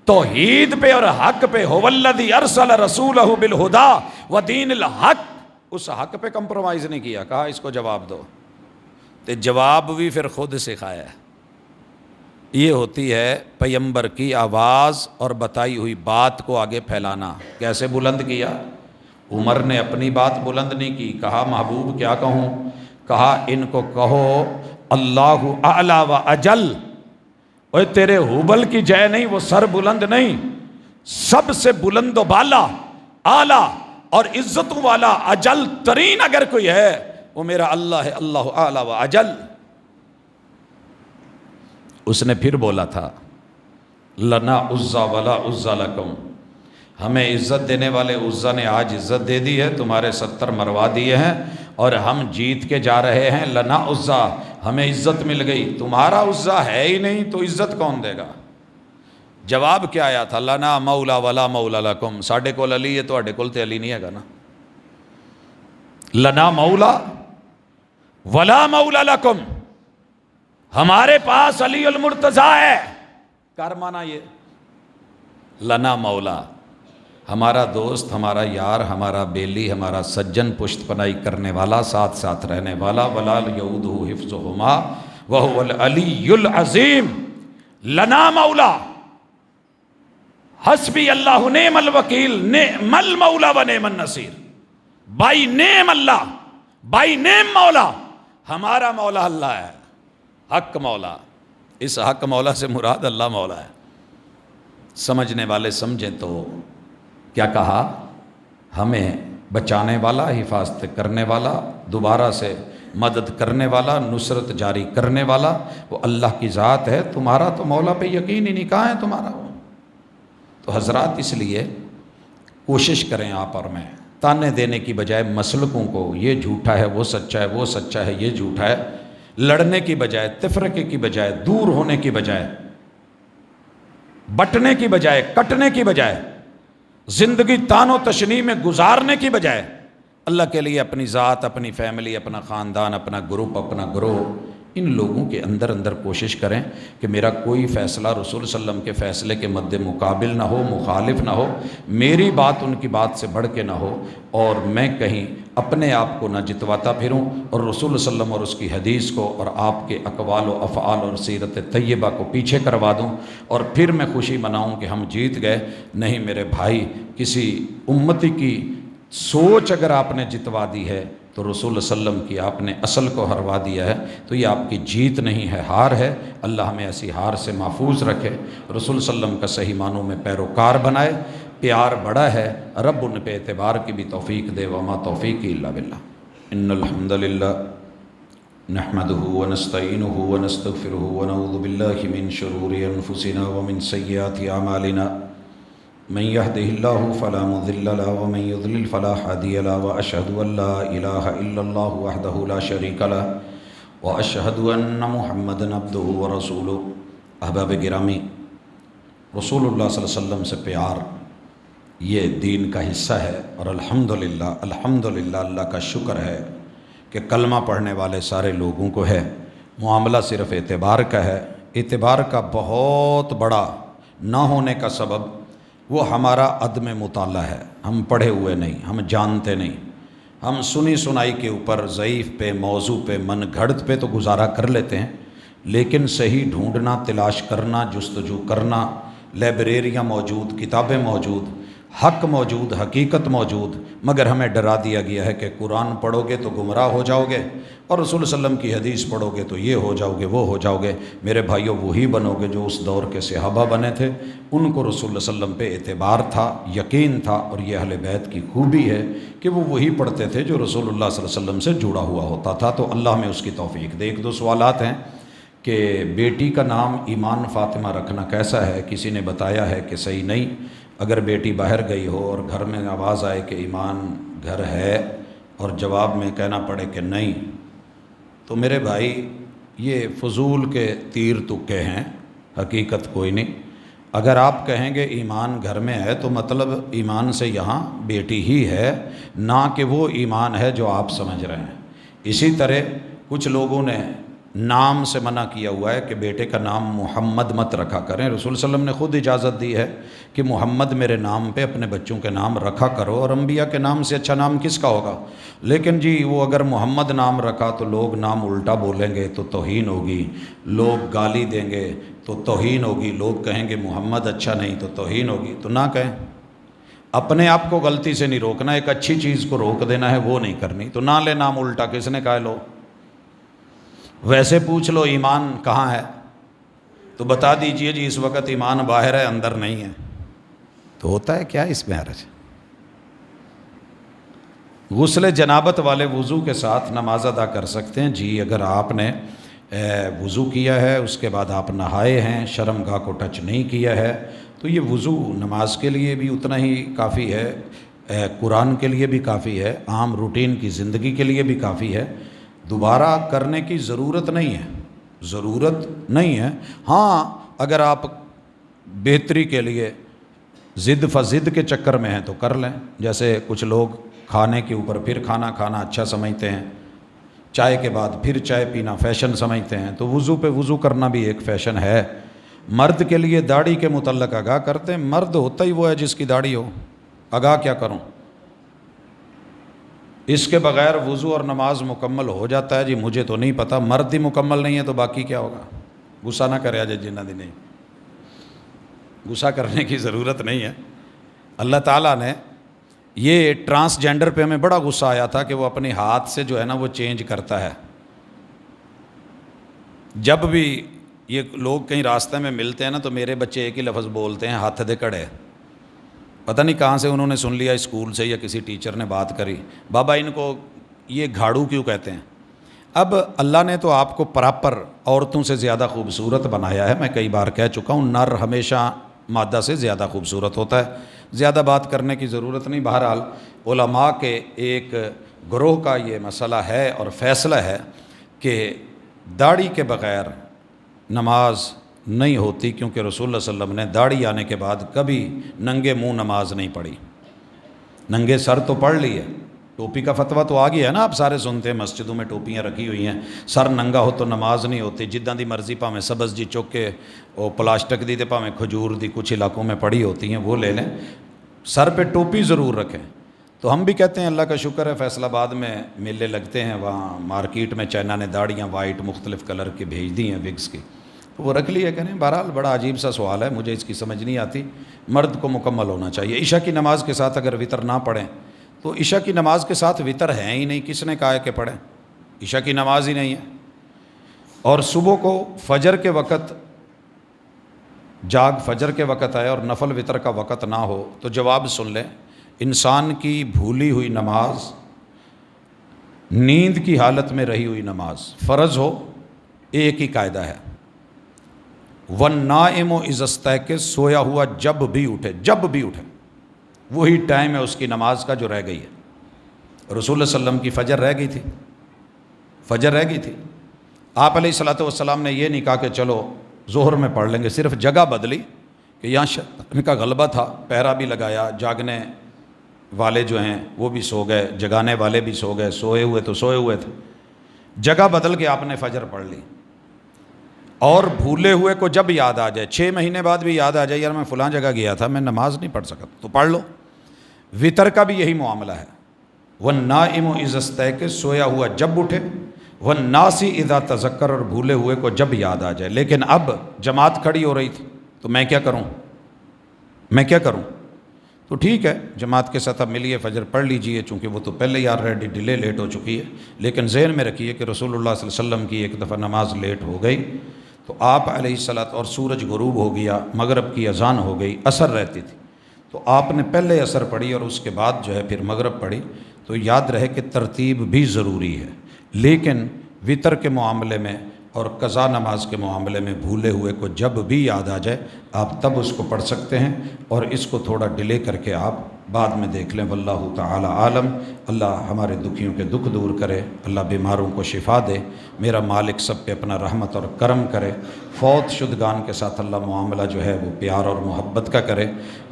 توحید پہ اور حق پہ. هو الذی ارسل رسولہ بالہدی ودین الحق. اس حق پہ کمپرومائز نہیں کیا، کہا اس کو جواب دو. تے جواب بھی پھر خود سکھایا ہے. یہ ہوتی ہے پیغمبر کی آواز اور بتائی ہوئی بات کو آگے پھیلانا۔ کیسے بلند کیا؟ عمر نے اپنی بات بلند نہیں کی، کہا محبوب کیا کہوں؟ کہا ان کو کہو اللہ اعلی و اجل۔ اوے تیرے ہوبل کی جے نہیں، وہ سر بلند نہیں، سب سے بلند و بالا، اعلی اور عزتوں والا، اجل ترین اگر کوئی ہے وہ میرا اللہ ہے، اللہ اعلی و اجل۔ اس نے پھر بولا تھا لنا عزا ولا عزا لکم، ہمیں عزت دینے والے عزا نے آج عزت دے دی ہے، تمہارے 70 مروا دیے ہیں اور ہم جیت کے جا رہے ہیں۔ لنا عزا، ہمیں عزت مل گئی، تمہارا عزا ہے ہی نہیں تو عزت کون دے گا؟ جواب کیا آیا تھا؟ لنا مولا ولا مولا لکم، ساڈے کول علی ہے تواڈے کول تے علی نہیں ہے گا نا۔ لنا مولا ولا مولا لکم، ہمارے پاس علی المرتضیٰ ہے۔ کر مانا یہ لنا مولا، ہمارا دوست، ہمارا یار، ہمارا بیلی، ہمارا سجن، پشت پنائی کرنے والا، ساتھ ساتھ رہنے والا، ولا یعودہ حفظہما وہو العلی العظیم۔ لنا مولا، حسبی اللہ نعم الوکیل، نعم المولا و نعم النصیر۔ بائی نعم اللہ، بائی نعم مولا، ہمارا مولا اللہ ہے، حق مولا۔ اس حق مولا سے مراد اللہ مولا ہے۔ سمجھنے والے سمجھیں تو کیا کہا؟ ہمیں بچانے والا، حفاظت کرنے والا، دوبارہ سے مدد کرنے والا، نصرت جاری کرنے والا وہ اللہ کی ذات ہے۔ تمہارا تو مولا پہ یقین ہی نہیں، کہاں ہے تمہارا وہ؟ تو حضرات اس لیے کوشش کریں آپ اور میں، تانے دینے کی بجائے مسلکوں کو، یہ جھوٹا ہے وہ سچا ہے، وہ سچا ہے یہ جھوٹا ہے، لڑنے کی بجائے، تفرقے کی بجائے، دور ہونے کی بجائے، بٹنے کی بجائے، کٹنے کی بجائے، زندگی تان و تشنیع میں گزارنے کی بجائے اللہ کے لیے اپنی ذات، اپنی فیملی، اپنا خاندان، اپنا گروپ، اپنا گروہ، ان لوگوں کے اندر کوشش کریں کہ میرا کوئی فیصلہ رسول صلی اللہ علیہ وسلم کے فیصلے کے مد مقابل نہ ہو، مخالف نہ ہو، میری بات ان کی بات سے بڑھ کے نہ ہو، اور میں کہیں اپنے آپ کو نہ جتواتا پھروں اور رسول صلی اللہ علیہ وسلم اور اس کی حدیث کو اور آپ کے اقوال و افعال اور سیرت طیبہ کو پیچھے کروا دوں اور پھر میں خوشی مناؤں کہ ہم جیت گئے۔ نہیں میرے بھائی، کسی امتی کی سوچ اگر آپ نے جتوا دی ہے تو رسول اللہ صلی اللہ علیہ وسلم کی آپ نے اصل کو ہروا دیا ہے، تو یہ آپ کی جیت نہیں ہے، ہار ہے۔ اللہ ہمیں ایسی ہار سے محفوظ رکھے، رسول صلی اللہ علیہ وسلم کا صحیح معنوں میں پیروکار بنائے۔ پیار بڑا ہے، رب ان پہ اعتبار کی بھی توفیق دے، وما توفیقی الا باللہ۔ ان الحمد للہ نحمدہ ونستعینہ ونستغفرہ ونعوذ باللہ من شرور انفسنا ومن سیئات اعمالنا، من يهده الله فلا مضل له ومن يضلل فلا هادي له، واشهد ان لا اله الا الله وحده لا شريك له، واشهد ان محمدا عبده ورسوله۔ احباب گرامی، رسول اللہ صلی اللہ علیہ وسلم سے پیار یہ دین کا حصہ ہے، اور الحمدللہ اللہ کا شکر ہے کہ کلمہ پڑھنے والے سارے لوگوں کو ہے۔ معاملہ صرف اعتبار کا ہے، اعتبار کا بہت بڑا نہ ہونے کا سبب وہ ہمارا عدم مطالعہ ہے۔ ہم پڑھے ہوئے نہیں، ہم جانتے نہیں، ہم سنی سنائی کے اوپر، ضعیف پہ، موضوع پہ، من گھڑت پہ تو گزارا کر لیتے ہیں، لیکن صحیح ڈھونڈنا، تلاش کرنا، جستجو کرنا، لائبریریاں موجود، کتابیں موجود، حق موجود، حقیقت موجود، مگر ہمیں ڈرا دیا گیا ہے کہ قرآن پڑھو گے تو گمراہ ہو جاؤ گے، اور رسول صلی اللہ علیہ وسلم کی حدیث پڑھو گے تو یہ ہو جاؤ گے، وہ ہو جاؤ گے۔ میرے بھائیوں، وہی بنو گے جو اس دور کے صحابہ بنے تھے۔ ان کو رسول اللہ صلی اللہ علیہ وسلم پہ اعتبار تھا، یقین تھا، اور یہ اہل بیت کی خوبی ہے کہ وہ وہی پڑھتے تھے جو رسول اللہ صلی اللہ علیہ وسلم سے جڑا ہوا ہوتا تھا۔ تو اللہ میں اس کی توفیق دے۔ ایک دو سوالات ہیں کہ بیٹی کا نام ایمان فاطمہ رکھنا کیسا ہے؟ کسی نے بتایا ہے کہ صحیح نہیں، اگر بیٹی باہر گئی ہو اور گھر میں آواز آئے کہ ایمان گھر ہے اور جواب میں کہنا پڑے کہ نہیں، تو میرے بھائی یہ فضول کے تیر تکے ہیں، حقیقت کوئی نہیں۔ اگر آپ کہیں گے ایمان گھر میں ہے تو مطلب ایمان سے یہاں بیٹی ہی ہے، نہ کہ وہ ایمان ہے جو آپ سمجھ رہے ہیں۔ اسی طرح کچھ لوگوں نے نام سے منع کیا ہوا ہے کہ بیٹے کا نام محمد مت رکھا کریں۔ رسول صلی اللہ علیہ وسلم نے خود اجازت دی ہے کہ محمد میرے نام پہ اپنے بچوں کے نام رکھا کرو، اور انبیاء کے نام سے اچھا نام کس کا ہوگا؟ لیکن جی وہ اگر محمد نام رکھا تو لوگ نام الٹا بولیں گے تو توہین ہوگی، لوگ گالی دیں گے تو توہین ہوگی، لوگ کہیں گے محمد اچھا نہیں تو توہین ہوگی، تو نہ کہیں۔ اپنے آپ کو غلطی سے نہیں روکنا، ایک اچھی چیز کو روک دینا ہے، وہ نہیں کرنی، تو نہ لے نام الٹا، کس نے کہا لو؟ ویسے پوچھ لو ایمان کہاں ہے تو بتا دیجئے جی اس وقت ایمان باہر ہے، اندر نہیں ہے، تو ہوتا ہے کیا اس میں حرج؟ غسل جنابت والے وضو کے ساتھ نماز ادا کر سکتے ہیں جی، اگر آپ نے وضو کیا ہے، اس کے بعد آپ نہائے ہیں، شرمگاہ کو ٹچ نہیں کیا ہے، تو یہ وضو نماز کے لیے بھی اتنا ہی کافی ہے، قرآن کے لیے بھی کافی ہے، عام روٹین کی زندگی کے لیے بھی کافی ہے، دوبارہ کرنے کی ضرورت نہیں ہے۔ ہاں اگر آپ بہتری کے لیے ضد فضد کے چکر میں ہیں تو کر لیں، جیسے کچھ لوگ کھانے کے اوپر پھر کھانا اچھا سمجھتے ہیں، چائے کے بعد پھر چائے پینا فیشن سمجھتے ہیں، تو وضو پہ وضو کرنا بھی ایک فیشن ہے۔ مرد کے لیے داڑھی کے متعلق آگاہ کرتے ہیں، مرد ہوتا ہی وہ ہے جس کی داڑھی ہو، آگاہ کیا کروں؟ اس کے بغیر وضو اور نماز مکمل ہو جاتا ہے جی، مجھے تو نہیں پتہ، مرد ہی مکمل نہیں ہے تو باقی کیا ہوگا؟ غصہ نہ کرے آج جنہ دی نہیں، غصہ کرنے کی ضرورت نہیں ہے۔ اللہ تعالیٰ نے یہ ٹرانسجینڈر پہ ہمیں بڑا غصہ آیا تھا کہ وہ اپنے ہاتھ سے جو ہے نا وہ چینج کرتا ہے۔ جب بھی یہ لوگ کہیں راستے میں ملتے ہیں نا تو میرے بچے ایک ہی لفظ بولتے ہیں، ہاتھ دے کڑے۔ پتہ نہیں کہاں سے انہوں نے سن لیا، اسکول سے یا کسی ٹیچر نے بات کری، بابا ان کو یہ گھاڑو کیوں کہتے ہیں؟ اب اللہ نے تو آپ کو پراپر عورتوں سے زیادہ خوبصورت بنایا ہے، میں کئی بار کہہ چکا ہوں، نر ہمیشہ مادہ سے زیادہ خوبصورت ہوتا ہے، زیادہ بات کرنے کی ضرورت نہیں۔ بہرحال علماء کے ایک گروہ کا یہ مسئلہ ہے اور فیصلہ ہے کہ داڑھی کے بغیر نماز نہیں ہوتی، کیونکہ رسول اللہ صلی اللہ علیہ وسلم نے داڑھی آنے کے بعد کبھی ننگے منہ نماز نہیں پڑھی، ننگے سر تو پڑھ لی ہے، ٹوپی کا فتویٰ تو آ گیا ہے نا، آپ سارے سنتے ہیں مسجدوں میں ٹوپیاں رکھی ہوئی ہیں، سر ننگا ہو تو نماز نہیں ہوتی، جداں دی مرضی پاویں سبز جی چک کے وہ پلاسٹک دی تے پاویں کھجور دی کچھ علاقوں میں پڑی ہوتی ہیں، وہ لے لیں، سر پہ ٹوپی ضرور رکھیں۔ تو ہم بھی کہتے ہیں اللہ کا شکر ہے فیصل آباد میں میلے لگتے ہیں، وہاں مارکیٹ میں چائنا نے داڑیاں وائٹ مختلف کلر کی بھیج دی ہیں وگز کی، تو وہ رکھ لی ہے کہ نہیں۔ بہرحال بڑا عجیب سا سوال ہے، مجھے اس کی سمجھ نہیں آتی، مرد کو مکمل ہونا چاہیے۔ عشاء کی نماز کے ساتھ اگر وطر نہ پڑھیں تو عشاء کی نماز کے ساتھ وطر ہے ہی نہیں، کس نے کہا ہے کہ پڑھیں؟ عشاء کی نماز ہی نہیں ہے۔ اور صبح کو فجر کے وقت فجر کے وقت آئے اور نفل وطر کا وقت نہ ہو تو جواب سن لیں، انسان کی بھولی ہوئی نماز، نیند کی حالت میں رہی ہوئی نماز فرض ہو، ایک ہی قاعدہ ہے، وَالنَّائِمُ إِذَا اسْتَيْقَظَ، سویا ہوا جب بھی اٹھے، وہی ٹائم ہے اس کی نماز کا جو رہ گئی ہے۔ رسول اللہ صلی اللہ علیہ وسلم کی فجر رہ گئی تھی، آپ علیہ الصلوۃ والسلام نے یہ نہیں کہا کہ چلو ظہر میں پڑھ لیں گے، صرف جگہ بدلی کہ یہاں شیطان کا غلبہ تھا، پہرا بھی لگایا، جاگنے والے جو ہیں وہ بھی سو گئے، جگانے والے بھی سو گئے، سوئے ہوئے تھے، جگہ بدل کے آپ نے فجر پڑھ لی۔ اور بھولے ہوئے کو جب یاد آ جائے، 6 مہینے بعد بھی یاد آ جائے یار میں فلاں جگہ گیا تھا، میں نماز نہیں پڑھ سکا، تو پڑھ لو۔ وطر کا بھی یہی معاملہ ہے، وَالنَّائِمُ إِذَا اسْتَيْقَظَ، سویا ہوا جب اٹھے، وَالنَّاسِ إِذَا تَذَكَّرَ، اور بھولے ہوئے کو جب یاد آ جائے۔ لیکن اب جماعت کھڑی ہو رہی تھی تو میں کیا کروں؟ تو ٹھیک ہے جماعت کے ساتھ اب ملیے، فجر پڑھ لیجئے، چونکہ وہ تو پہلے ہی آلریڈی ڈیلے لیٹ ہو چکی ہے، لیکن ذہن میں رکھیے کہ رسول اللہ صلی اللہ علیہ وسلم کی ایک دفعہ نماز لیٹ ہو گئی تو آپ علیہ الصلوۃ، اور سورج غروب ہو گیا، مغرب کی اذان ہو گئی، عصر رہتی تھی، تو آپ نے پہلے عصر پڑھی اور اس کے بعد جو ہے پھر مغرب پڑھی۔ تو یاد رہے کہ ترتیب بھی ضروری ہے، لیکن وطر کے معاملے میں اور قضا نماز کے معاملے میں بھولے ہوئے کو جب بھی یاد آ جائے آپ تب اس کو پڑھ سکتے ہیں، اور اس کو تھوڑا ڈیلے کر کے آپ بعد میں دیکھ لیں۔ واللہ تعالی عالم۔ اللہ ہمارے دکھیوں کے دکھ دور کرے، اللہ بیماروں کو شفا دے، میرا مالک سب پہ اپنا رحمت اور کرم کرے، فوت شدگان کے ساتھ اللہ معاملہ جو ہے وہ پیار اور محبت کا کرے۔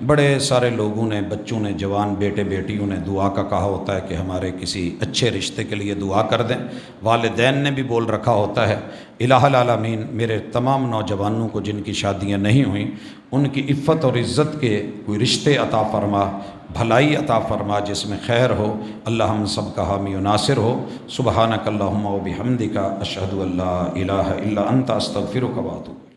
بڑے سارے لوگوں نے، بچوں نے، جوان بیٹے بیٹیوں نے دعا کا کہا ہوتا ہے کہ ہمارے کسی اچھے رشتے کے لیے دعا کر دیں، والدین نے بھی بول رکھا ہوتا ہے۔ الہ العالمین میرے تمام نوجوانوں کو جن کی شادیاں نہیں ہوئیں ان کی عفت اور عزت کے کوئی رشتے عطا فرما، بھلائی عطا فرما جس میں خیر ہو، اللہ ہم سب کا حامی و ناصر ہو۔ سبحانک اللہم و بحمدک، اشہد ان لا الہ الا انت، استغفرک و اتوب۔